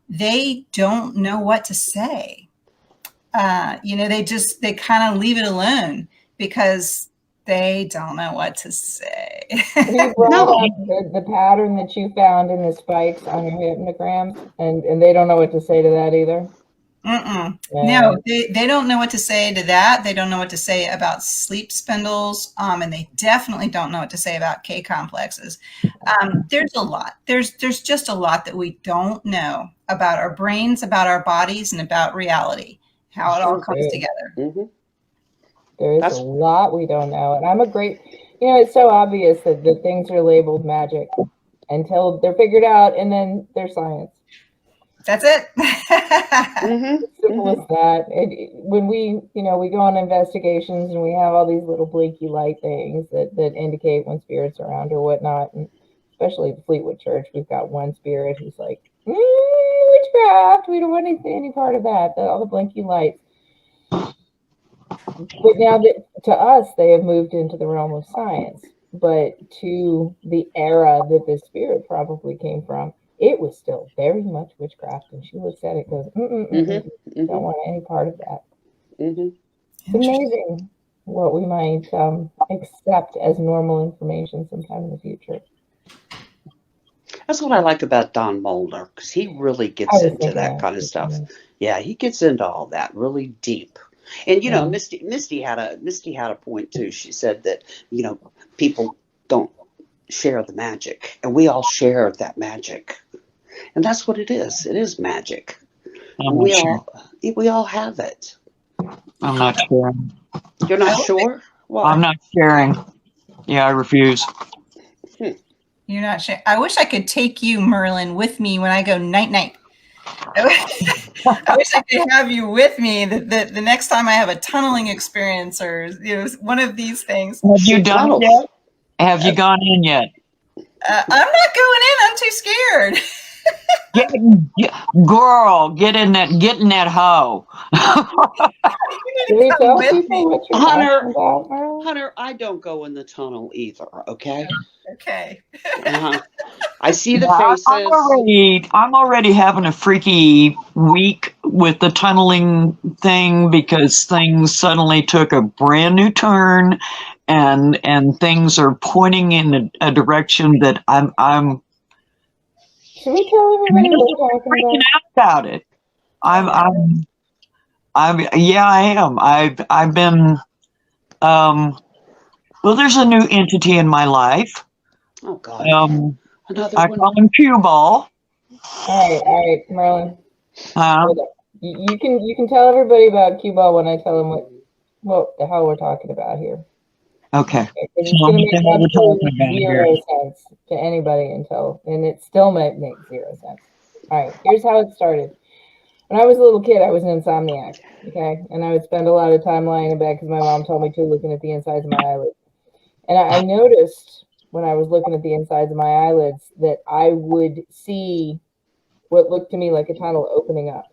they don't know what to say. You know, they kind of leave it alone because they don't know what to say. You brought No. up the pattern that you found in the spikes on your hypnograms, and they don't know what to say to that either. Mm-mm. Yeah. No, they don't know what to say to that. They don't know what to say about sleep spindles, and they definitely don't know what to say about K complexes. There's a lot. There's just a lot that we don't know about our brains, about our bodies, and about reality. How it all Sure comes do. together. Hmm. There is a That's lot we don't know, and I'm a great. You know, it's so obvious that the things are labeled magic until they're figured out, and then they're science. That's it. hmm. Simple as that. When we, you know, we go on investigations and we have all these little blinky light things that indicate when spirits are around or whatnot, and especially the Fleetwood Church, we've got one spirit who's like, witchcraft. We don't want any part of that. All the blinky lights. But now that to us, they have moved into the realm of science. But to the era that this spirit probably came from, it was still very much witchcraft. And she looks at it, goes, don't want any part of that. Hmm. It's amazing what we might accept as normal information sometime in the future. That's what I like about Don Molnar, because he really gets into that kind of stuff. Yeah, he gets into all that really deep. And you know, Misty had a point too. She said that, you know, people don't share the magic, and we all share that magic, and that's what it is. It is magic. I'm not sure. We all have it. I'm not sure. You're not sure? Well, I'm not sharing. Yeah, I refuse. You're not sure. I wish I could take you, Merlin, with me when I go night night. I wish I could have you with me the next time I have a tunneling experience or one of these things. Have you done it tunnels. yet? Have you gone in yet? I'm not going in. I'm too scared. Girl, get in that hoe. Can we Come tell with me. people what you're Hunter, talking about, Merle? Hunter, I don't go in the tunnel either. Okay. Okay. I see the Yeah, faces. I'm already having a freaky week with the tunneling thing because things suddenly took a brand new turn, and things are pointing in a direction that I'm Should we tell everybody what we're talking freaking about? out about it. Yeah, I am. I've been well, there's a new entity in my life. Oh God. Another I one. call him Cue Ball. All right, Merlin. Uh, Hold up. You can tell everybody about Cue Ball when I tell them what the hell we're talking about here. okay. Because it's Tell going to me make what we're absolutely talking about zero here. sense to anybody and it still might make zero sense. All right, here's how it started. When I was a little kid, I was an insomniac, okay? And I would spend a lot of time lying in bed because my mom told me to, looking at the insides of my eyelids. And I noticed when I was looking at the insides of my eyelids that I would see what looked to me like a tunnel opening up.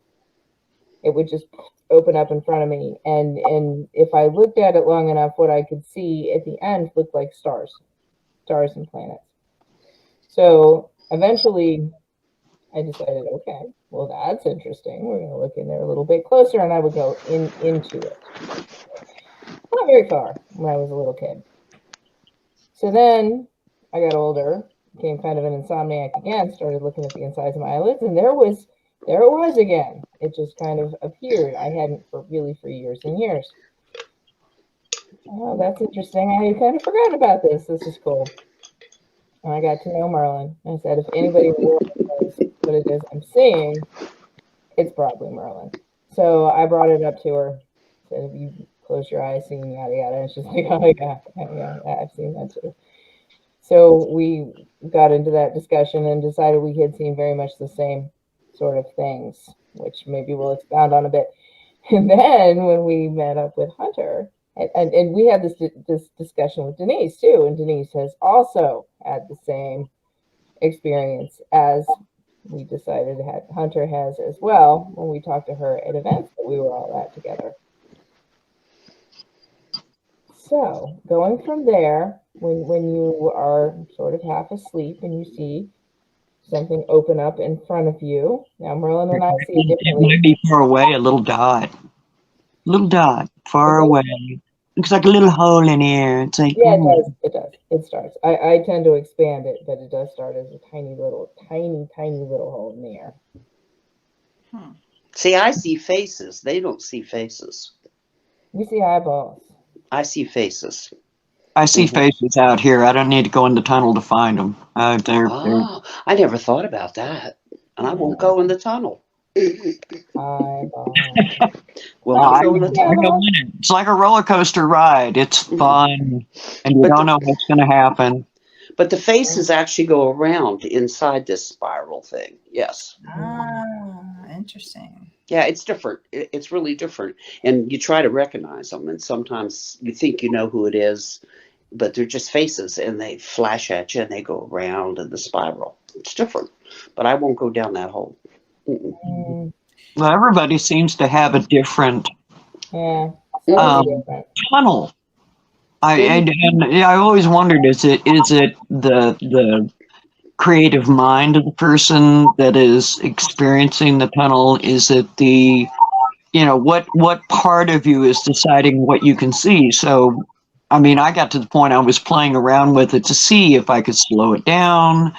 It would just open up in front of me. And if I looked at it long enough, what I could see at the end looked like stars and planets. So eventually I decided, okay, well, that's interesting. We're going to look in there a little bit closer, and I would go into it. Not very far when I was a little kid. So then I got older, became kind of an insomniac again, started looking at the insides of my eyelids, and there it was again. It just kind of appeared. I hadn't for years and years. Oh, that's interesting. I kind of forgot about this. This is cool. And I got to know Merlin. I said, if anybody in the world knows what it is I'm seeing, it's probably Merlin. So I brought it up to her. Said, if you close your eyes, seeing yada yada. And she's like, oh yeah, I've seen that too. So we got into that discussion and decided we had seen very much the same sort of things, which maybe we'll expound on a bit. And then when we met up with Hunter, and we had this discussion with Denise too, and Denise has also had the same experience as we decided Hunter has as well when we talked to her at events that we were all at together. So going from there, when you are sort of half asleep and you see something open up in front of you, now Merlin and I see it It differently. might be far away, a little dot, far away. Looks like a little hole in here. It's like, yeah, it does. It starts. I tend to expand it, but it does start as a tiny little hole in the air. See, I see faces. They don't see faces. We see eyeballs. I see faces. I see faces out here. I don't need to go in the tunnel to find them. I never thought about that. And I won't go in the tunnel. Eyeballs. Will not go in the tunnel. It's like a roller coaster ride. It's fun, and you don't know what's going to happen. But the faces actually go around inside this spiral thing. Yes. Interesting. Yeah, it's different. It's really different. And you try to recognize them. And sometimes you think you know who it is, but they're just faces and they flash at you and they go around in the spiral. It's different. But I won't go down that hole. Well, everybody seems to have a different tunnel. I always wondered, is it the creative mind of the person that is experiencing the tunnel? Is it the, what part of you is deciding what you can see? So, I mean, I got to the point I was playing around with it to see if I could slow it down,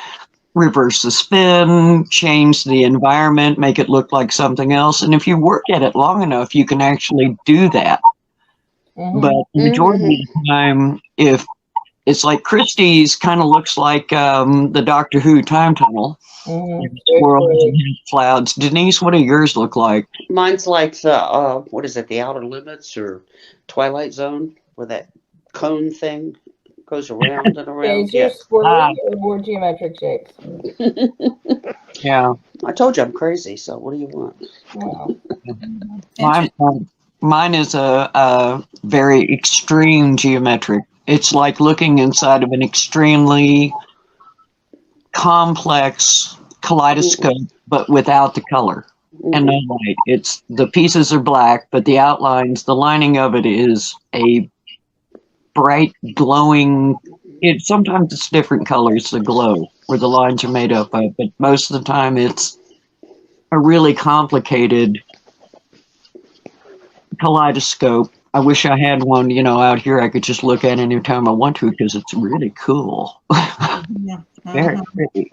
reverse the spin, change the environment, make it look like something else. And if you work at it long enough, you can actually do that. But the majority of the time, if it's like Christie's kind of looks like the Doctor Who time tunnel. Swirls and clouds. Denise, what do yours look like? Mine's like the, what is it, the Outer Limits or Twilight Zone, where that cone thing goes around and Okay, around. is yours Yes. squirrely or more geometric shapes? Yeah. I told you I'm crazy, so what do you want? Wow. Mine is a very extreme geometric. It's like looking inside of an extremely complex kaleidoscope, but without the color and no light. It's the pieces are black, but the outlines, the lining of it is a bright, glowing. Sometimes it's different colors, the glow, where the lines are made up of, but most of the time it's a really complicated kaleidoscope. I wish I had one, out here I could just look at anytime I want to because it's really cool. Very pretty.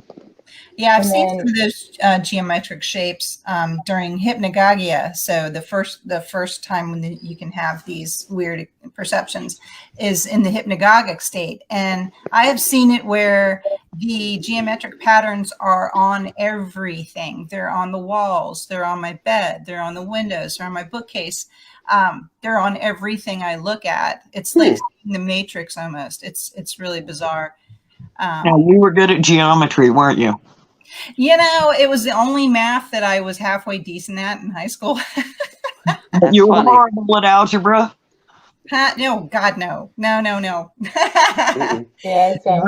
Yeah, I've And seen then- some of those geometric shapes during hypnagogia. So the first time when you can have these weird perceptions is in the hypnagogic state. And I have seen it where the geometric patterns are on everything. They're on the walls, they're on my bed, they're on the windows, they're on my bookcase. They're on everything I look at. It's like the Matrix almost. It's really bizarre. Now, you were good at geometry, weren't you? It was the only math that I was halfway decent at in high school. But you were funny. horrible at algebra. No, God, no. No. Mm-mm. Yeah, it sounds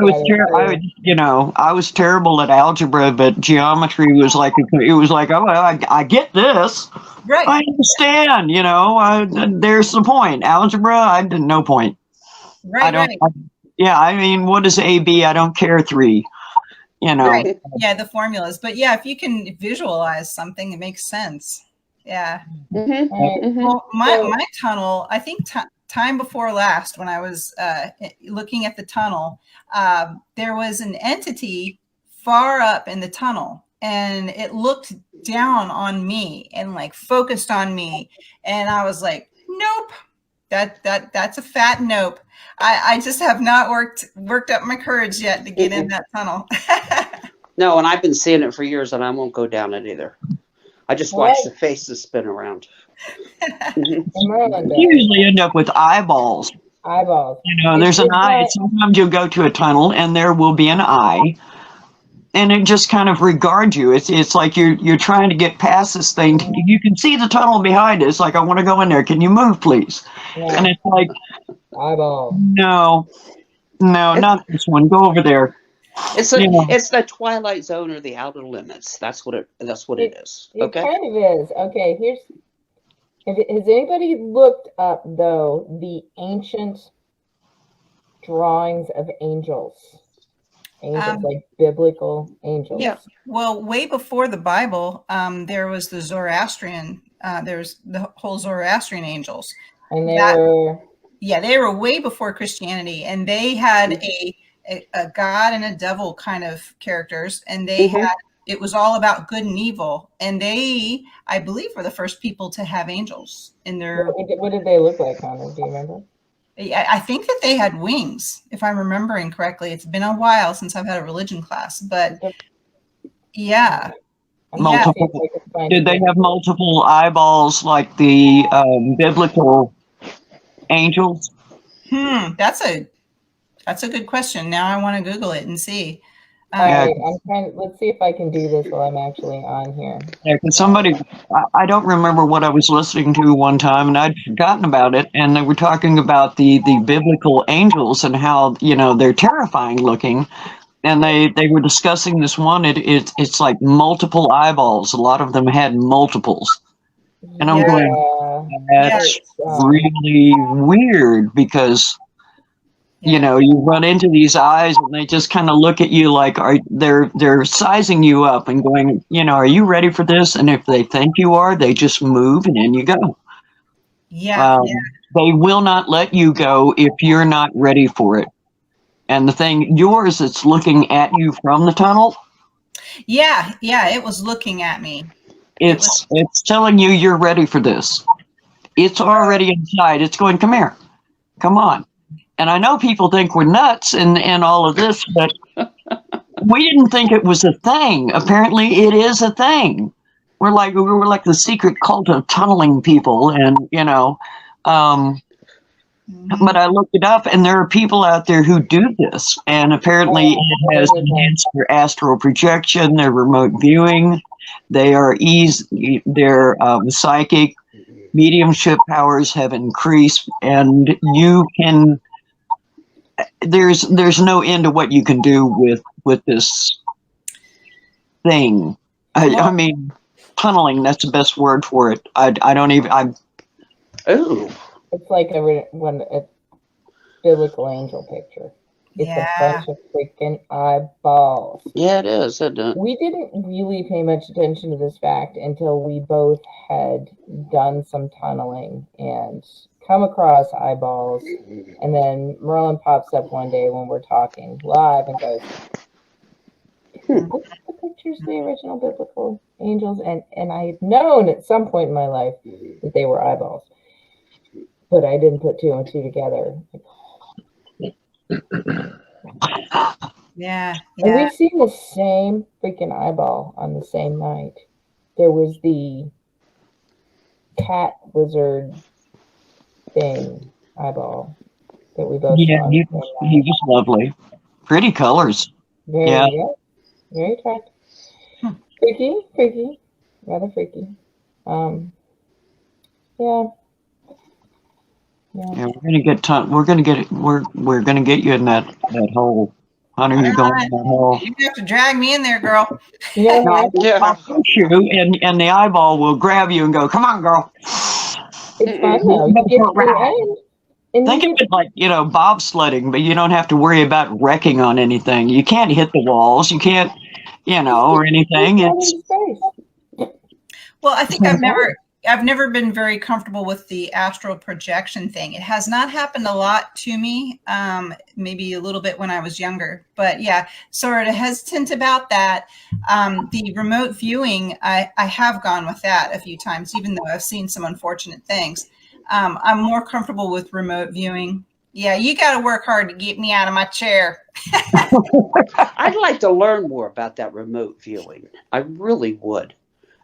I was terrible at algebra, but geometry was like oh, I get this. Right. I understand. There's the point. Algebra, I didn't no point. Right. I mean, what is AB? I don't care 3. Right. Yeah, the formulas. But yeah, if you can visualize something, it makes sense. Yeah. Mhm. Right. Mhm. Well, my tunnel, I think time before last, when I was looking at the tunnel, there was an entity far up in the tunnel, and it looked down on me and like focused on me, and I was like, nope, that's a fat nope. I just have not worked up my courage yet to get in that tunnel. No, and I've been seeing it for years, and I won't go down it either. I just watch the faces spin around. And Merlin You does. usually end up with eyeballs. Eyeballs. There's an It's eye. not- Sometimes you'll go to a tunnel and there will be an eye, and it just kind of regards you. It's like you're trying to get past this thing. You can see the tunnel behind it. It's like, I want to go in there. Can you move, please? Yeah, And it's like, eyeball. no, not this one. Go over there. It's the Twilight Zone or the Outer Limits. That's what it is. It Okay. kind of is. Okay, has anybody looked up, though, the ancient drawings of angels? Angels, like biblical angels. Yeah. Well, way before the Bible, there was the Zoroastrian. There's the whole Zoroastrian angels. And they were way before Christianity, and they had a God and a devil kind of characters, and they had, it was all about good and evil, and they, I believe, were the first people to have angels in their. What did they look like, Connor? Do you remember? I think that they had wings, if I'm remembering correctly. It's been a while since I've had a religion class, but yeah. Multiple. Did they have multiple eyeballs like the biblical angels? That's a good question. Now I want to Google it and see. All right, let's see if I can do this while I'm actually on here. Yeah, because I don't remember what I was listening to one time, and I'd forgotten about it, and they were talking about the biblical angels and how, they're terrifying looking, and they were discussing this one. It's like multiple eyeballs. A lot of them had multiples, and I'm going, that's really weird, because you run into these eyes and they just kind of look at you like they're sizing you up and going, are you ready for this? And if they think you are, they just move and in you go. They will not let you go if you're not ready for it. And the thing, yours, it's looking at you from the tunnel. Yeah, it was looking at me. It's telling you you're ready for this. It's already inside. It's going, come here, come on. And I know people think we're nuts and all of this, but we didn't think it was a thing. Apparently it is a thing. We're like the secret cult of tunneling people. And, But I looked it up, and there are people out there who do this, and apparently it has enhanced their astral projection, their remote viewing. They are their psychic mediumship powers have increased, and you can. There's no end to what you can do with this thing. I mean, tunneling. That's the best word for it. I don't even. Oh. It's like a biblical angel picture. It's a bunch of freaking eyeballs. Yeah, it is, isn't it? We didn't really pay much attention to this fact until we both had done some tunneling and come across eyeballs. And then Merlin pops up one day when we're talking live and goes, "Look at the pictures of the original biblical angels." And I had known at some point in my life that they were eyeballs. But I didn't put two and two together. Yeah. And we've seen the same freaking eyeball on the same night. There was the cat lizard thing eyeball that we both saw. He was lovely. Pretty colors. Very attractive. Freaky. Rather freaky. Yeah, we're gonna get you in that hole. Hunter, you're going in that hole. You have to drag me in there, girl. Yeah. I'll push you, and the eyeball will grab you and go, "Come on, girl." It's fun though. You get to the end. Think of it like, bobsledding, but you don't have to worry about wrecking on anything. You can't hit the walls. You can't, or anything. Well, I think I've never been very comfortable with the astral projection thing. It has not happened a lot to me, maybe a little bit when I was younger. But yeah, sort of hesitant about that. The remote viewing, I have gone with that a few times, even though I've seen some unfortunate things. I'm more comfortable with remote viewing. Yeah, you got to work hard to get me out of my chair. I'd like to learn more about that remote viewing. I really would.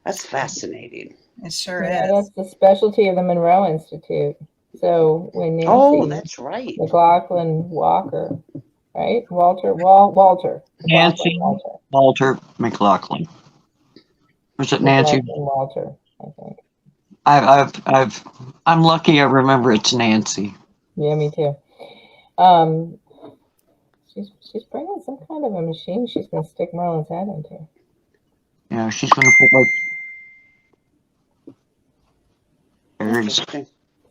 That's fascinating. It sure is. That's the specialty of the Monroe Institute. So when Nancy, that's right. McLaughlin Walker, right? Walter. Nancy Walter McLaughlin. Was it Nancy? Walter, I think. I'm lucky I remember it's Nancy. Yeah, me too. She's bringing some kind of a machine she's going to stick Merlin's head into. Yeah, she's going to put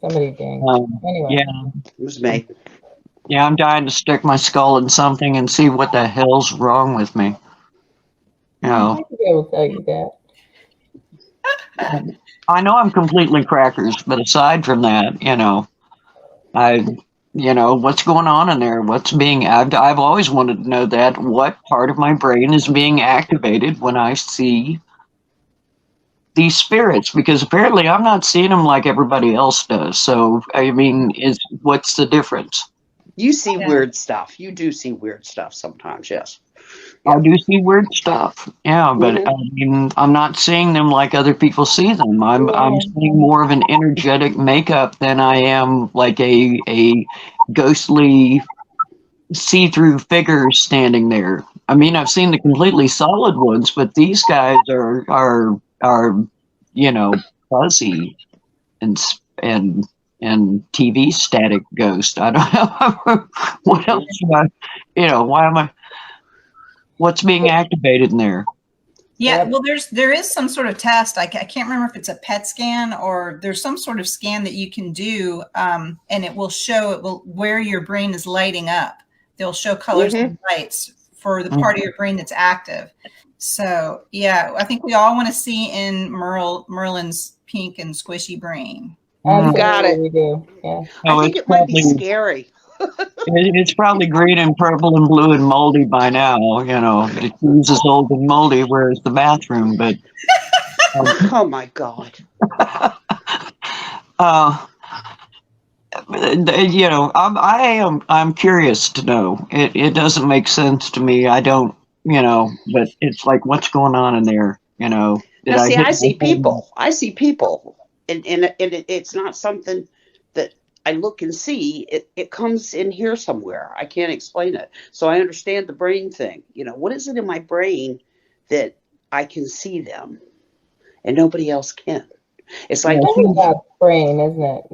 Somebody dang. Anyway. Yeah. It was me. Yeah, I'm dying to stick my skull in something and see what the hell's wrong with me. I might be able to tell you that. I know I'm completely crackers, but aside from that, what's going on in there? I've always wanted to know that. What part of my brain is being activated when I see these spirits? Because apparently I'm not seeing them like everybody else does. So, I mean, what's the difference? You see weird stuff. You do see weird stuff sometimes, yes. I do see weird stuff. Yeah, but I mean, I'm not seeing them like other people see them. I'm seeing more of an energetic makeup than I am like a ghostly see-through figure standing there. I mean, I've seen the completely solid ones, but these guys are fuzzy and TV static ghost. I don't know what else. What's being activated in there? Yeah, well, there is some sort of test. I can't remember if it's a PET scan or there's some sort of scan that you can do, and it will show where your brain is lighting up. They'll show colors and lights for the part of your brain that's active. So yeah, I think we all want to see in Merlin's pink and squishy brain. You got it. We do. Yeah. I think it might be scary. It's probably green and purple and blue and moldy by now. The cheese is old and moldy, whereas the bathroom. But oh my God. I'm curious to know. It doesn't make sense to me. I don't, but it's like, what's going on in there? I see people. And it's not something that I look and see it comes in here somewhere. I can't explain it. So I understand the brain thing. What is it in my brain that I can see them and nobody else can? It's like, It's about brain, isn't it?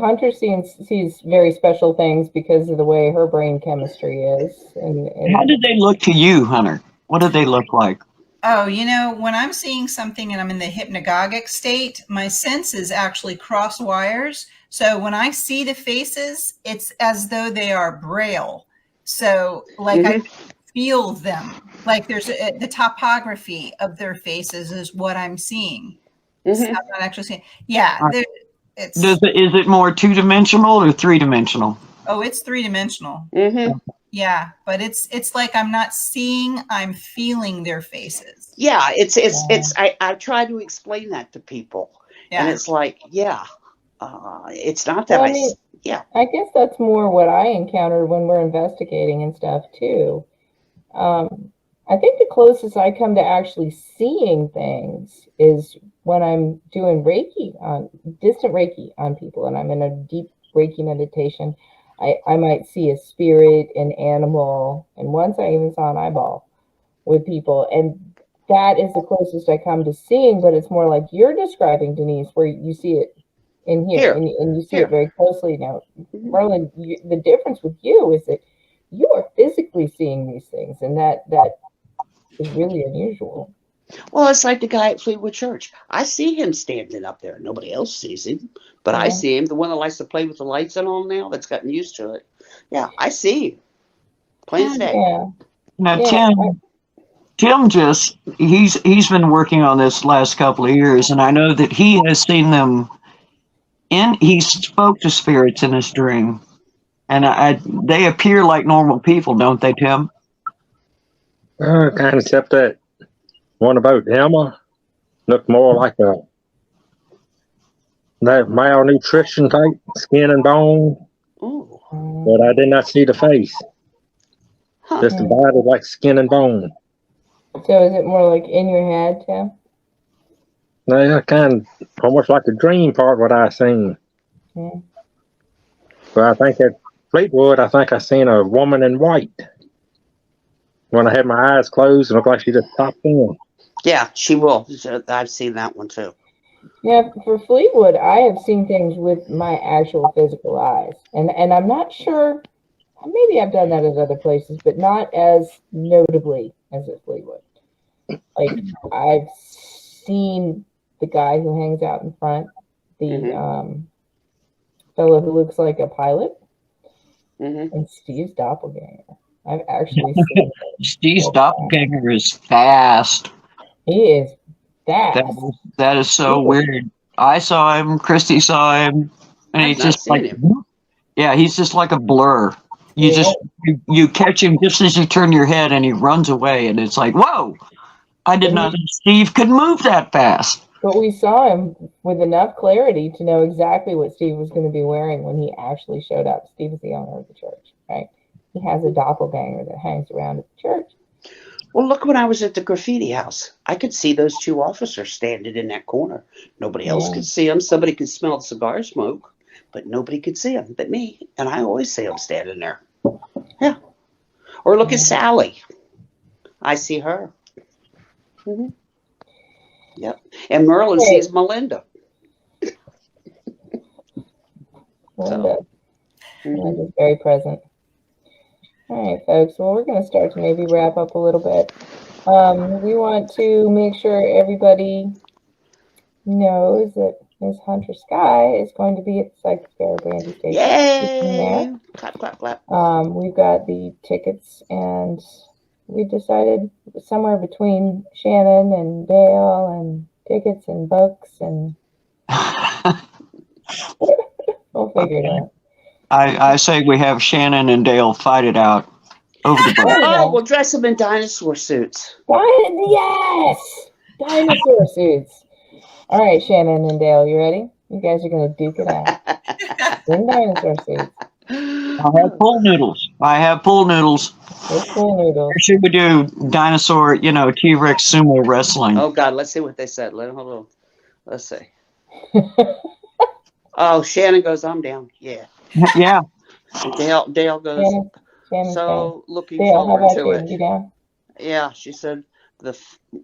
Hunter sees very special things because of the way her brain chemistry is. And How did they look to you, Hunter? What did they look like? Oh, when I'm seeing something and I'm in the hypnagogic state, my senses actually cross wires. So when I see the faces, it's as though they are braille. So like I feel them, like there's the topography of their faces is what I'm seeing. So I'm not actually seeing. Yeah. Is it more 2-dimensional or 3-dimensional? Oh, it's 3-dimensional. Yeah, but it's like I'm not seeing, I'm feeling their faces. Yeah, I try to explain that to people. Yeah. And it's like, it's not that I guess that's more what I encountered when we're investigating and stuff too. I think the closest I come to actually seeing things is when I'm doing distant Reiki on people, and I'm in a deep Reiki meditation. I might see a spirit, an animal, and once I even saw an eyeball with people. And that is the closest I come to seeing, but it's more like you're describing, Denise, where you see it in here. And you see it very closely now. Merlin, the difference with you is that you are physically seeing these things, and that is really unusual. Well, it's like the guy at Fleetwood Church. I see him standing up there. Nobody else sees him, but I see him. The one that likes to play with the lights and all now, that's gotten used to it. Yeah, I see him. Plain as day. Now, Tim he's been working on this last couple of years, and I know that he has seen them. He spoke to spirits in his dream, and they appear like normal people, don't they, Tim? Kind of, except that one about Emma looked more like that malnutrition type, skin and bone. Ooh. But I did not see the face. Just the body like skin and bone. So is it more like in your head, Tim? No, kind of almost like a dream part what I seen. But I think at Fleetwood, I seen a woman in white. When I had my eyes closed, it looked like she just popped in. Yeah, she will. I've seen that one too. Yeah, for Fleetwood, I have seen things with my actual physical eyes. And I'm not sure, maybe I've done that at other places, but not as notably as at Fleetwood. Like, I've seen the guy who hangs out in front, the fellow who looks like a pilot, and Steve's doppelganger. I've actually seen Steve's doppelganger is fast. He is fast. That is so weird. I saw him, Christy saw him, and he's just like, he's just like a blur. You catch him just as you turn your head, and he runs away, and it's like, whoa! I did not know Steve could move that fast. But we saw him with enough clarity to know exactly what Steve was going to be wearing when he actually showed up. Steve is the owner of the church, right? He has a doppelganger that hangs around at the church. Well, look, when I was at the graffiti house, I could see those two officers standing in that corner. Nobody else could see them. Somebody could smell the cigar smoke, but nobody could see them but me. And I always see them standing there. Yeah. Or look at Sally. I see her. Yep. And Merlin sees Melinda. Melinda's very present. All right, folks. Well, we're going to start to maybe wrap up a little bit. We want to make sure everybody knows that Ms. Hunter Skye is going to be at the Psychic Fair Brandy Station. Yay! Clap, clap, clap. We've got the tickets, and we decided somewhere between Shannon and Dale and tickets and books, and we'll figure it out. I say we have Shannon and Dale fight it out over the book. Oh, we'll dress them in dinosaur suits. Yes! Dinosaur suits. All right, Shannon and Dale, you ready? You guys are going to duke it out. In dinosaur suits. I have pool noodles. With pool noodles. Or should we do dinosaur, T-Rex sumo wrestling? Oh, God, let's see what they said. Hold on. Let's see. Oh, Shannon goes, I'm down. Yeah. Yeah. And Dale goes, Shannon's down. so looking Dale, how forward about to you? it. You down? Yeah, she said,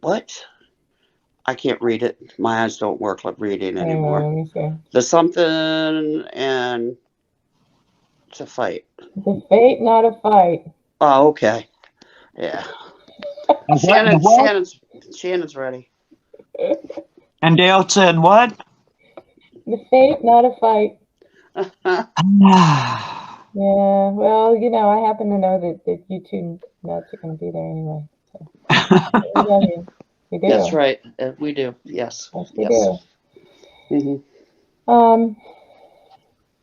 what? I can't read it. My eyes don't work like reading Hang anymore. on, let me see. The something and it's a fight. The fate, not a fight. Oh, okay. Yeah. The what? Shannon's ready. And Dale said what? The fate, not a fight. Yeah, well, I happen to know that you two nuts are going to be there anyway. So. We love you. We do. That's right. We do. Yes. Yes, we do. Mm-hmm. All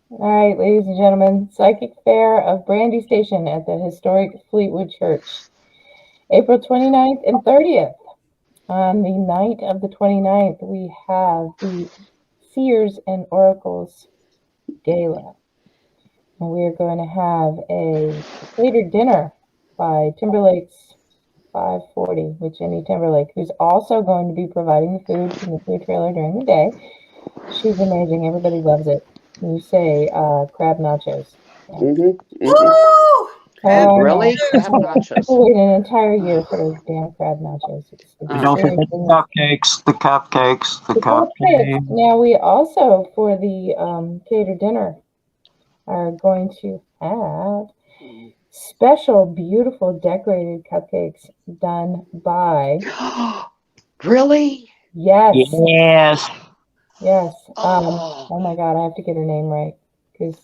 right, ladies and gentlemen, Psychic Fair of Brandy Station at the historic Fleetwood Church, April 29th and 30th. On the night of the 29th, we have the Seers and Oracles Gala. And we are going to have a catered dinner by Timberlake's 540 with Jenny Timberlake, who's also going to be providing the food from the food trailer during the day. She's amazing. Everybody loves it. You say crab nachos. Yeah. Mm-hmm. Woo! Really? Crab nachos. I wait an entire year for those damn crab nachos. Don't forget the cupcakes. The cupcakes. Now we also, for the catered dinner, are going to have special, beautiful, decorated cupcakes done by. Really? Yes. Yes. Oh my God, I have to get her name right. Because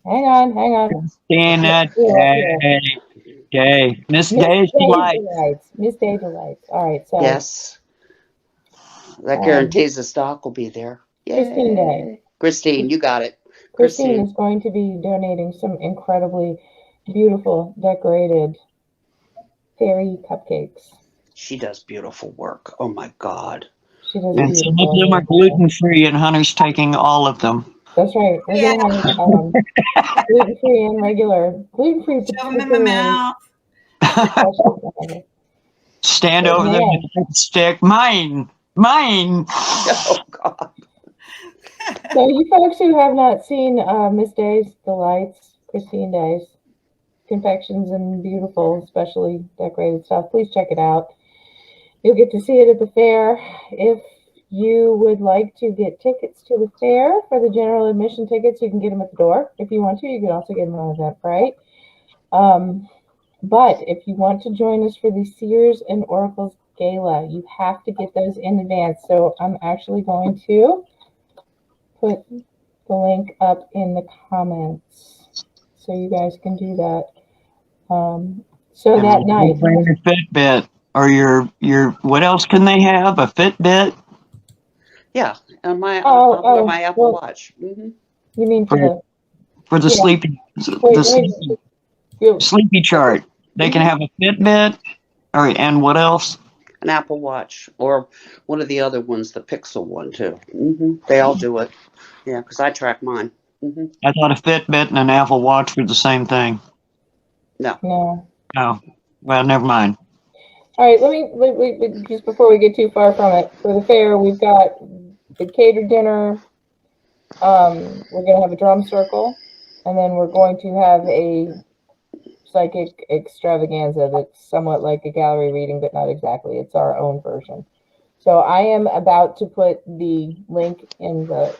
hang on. Christina Day. Miss Day's Delights. Miss Day Delights. All right. So. Yes. That guarantees the stock will be there. Yay. Christine Day. Christine, you got it. Christine is going to be donating some incredibly beautiful, decorated fairy cupcakes. She does beautiful work. Oh my God. She does. And some of them are gluten-free, and Hunter's taking all of them. That's right. We're going to have gluten-free and regular. Gluten-free. Shove them in my mouth. Stand over there with a stick. Mine. Oh God. So you folks who have not seen Miss Day's Delights, Christine Day's confections and beautiful, specially decorated stuff, please check it out. You'll get to see it at the fair. If you would like to get tickets to the fair for the general admission tickets, you can get them at the door. If you want to, you can also get them on Eventbrite. But if you want to join us for the Seers and Oracles Gala, you have to get those in advance. So I'm actually going to put the link up in the comments so you guys can do that. So and that night, bring your Fitbit or your what else can they have? A Fitbit? Yeah, and my Apple Watch. Mm-hmm. You mean for the sleepy sleepy chart? They can have a Fitbit, and what else? An Apple Watch or one of the other ones, the Pixel one too. Mm-hmm. They all do it. Yeah, because I track mine. Mm-hmm. I thought a Fitbit and an Apple Watch were the same thing. No. Oh, well, never mind. All right, let me just before we get too far from it. For the fair, we've got the catered dinner. We're going to have a drum circle, and then we're going to have a psychic extravaganza that's somewhat like a gallery reading, but not exactly. It's our own version. So I am about to put the link in the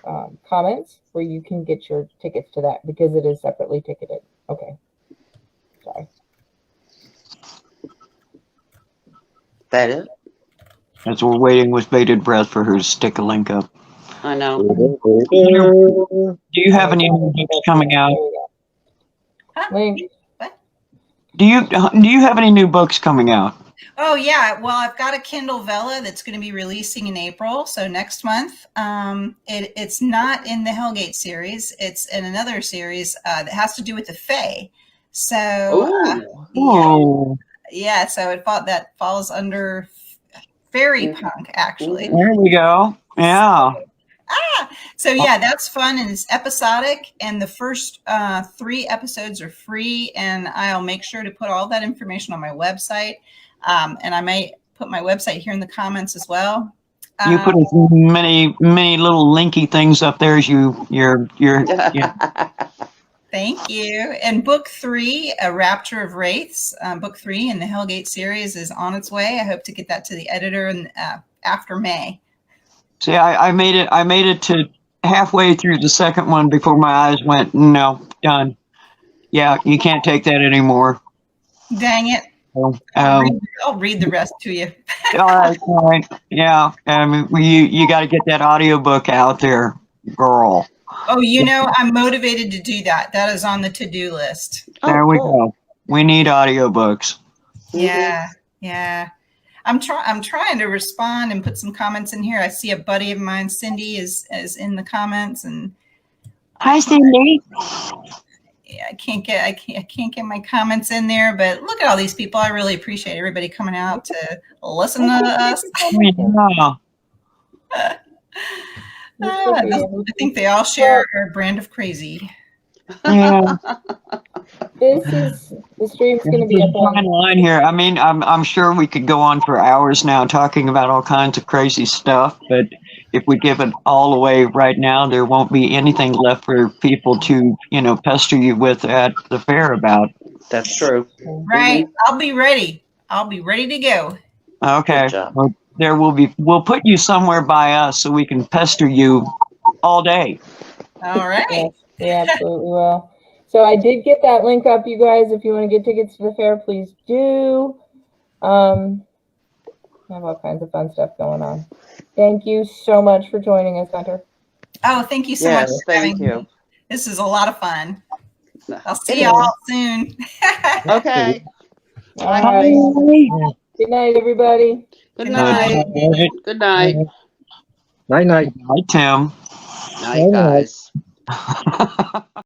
comments where you can get your tickets to that because it is separately ticketed. Okay. Sorry. That it? As we're waiting with bated breath for her to stick a link up. I know. Do you have any new books coming out? Link. What? Do you have any new books coming out? Oh yeah, well I've got a Kindle Vella that's going to be releasing in April, so next month. It's not in the Hellgate series; it's in another series that has to do with the Fae. So, yeah, so that falls under fairy punk, actually. There we go. Yeah. So yeah, that's fun and it's episodic. And the first 3 episodes are free, and I'll make sure to put all that information on my website. And I may put my website here in the comments as well. You put as many little linky things up there as you're yeah. Thank you. And book 3, A Rapture of Wraiths, book 3 in the Hellgate series is on its way. I hope to get that to the editor in, after May. See, I made it to halfway through the second one before my eyes went, no, done. Yeah, you can't take that anymore. Dang it. So, I'll read the rest to you. all right. Yeah, you got to get that audiobook out there, girl. Oh, I'm motivated to do that. That is on the to-do list. There we go. We need audiobooks. Yeah, yeah. I'm trying to respond and put some comments in here. I see a buddy of mine, Cindy, is in the comments, and Hi, Cindy. yeah, I can't get my comments in there. But look at all these people. I really appreciate everybody coming out to listen to us. Yeah. I think they all share our brand of crazy. Yeah. The stream's going to be up Fine on. line here. I mean, I'm sure we could go on for hours now talking about all kinds of crazy stuff, but if we give it all away right now, there won't be anything left for people to, pester you with at the fair about. That's true. Right. I'll be ready. I'll be ready to go. Okay. Good job. Well, we'll put you somewhere by us so we can pester you all day. All right. Yes, we absolutely will. So I did get that link up, you guys. If you want to get tickets to the fair, please do. We have all kinds of fun stuff going on. Thank you so much for joining us, Hunter. Oh, thank you so much. Yes, for having thank you. me. This is a lot of fun. I'll see y'all soon. Okay. All right. Good night, everybody. Good night. Good night. Night night. Hi, Tim. Night, guys.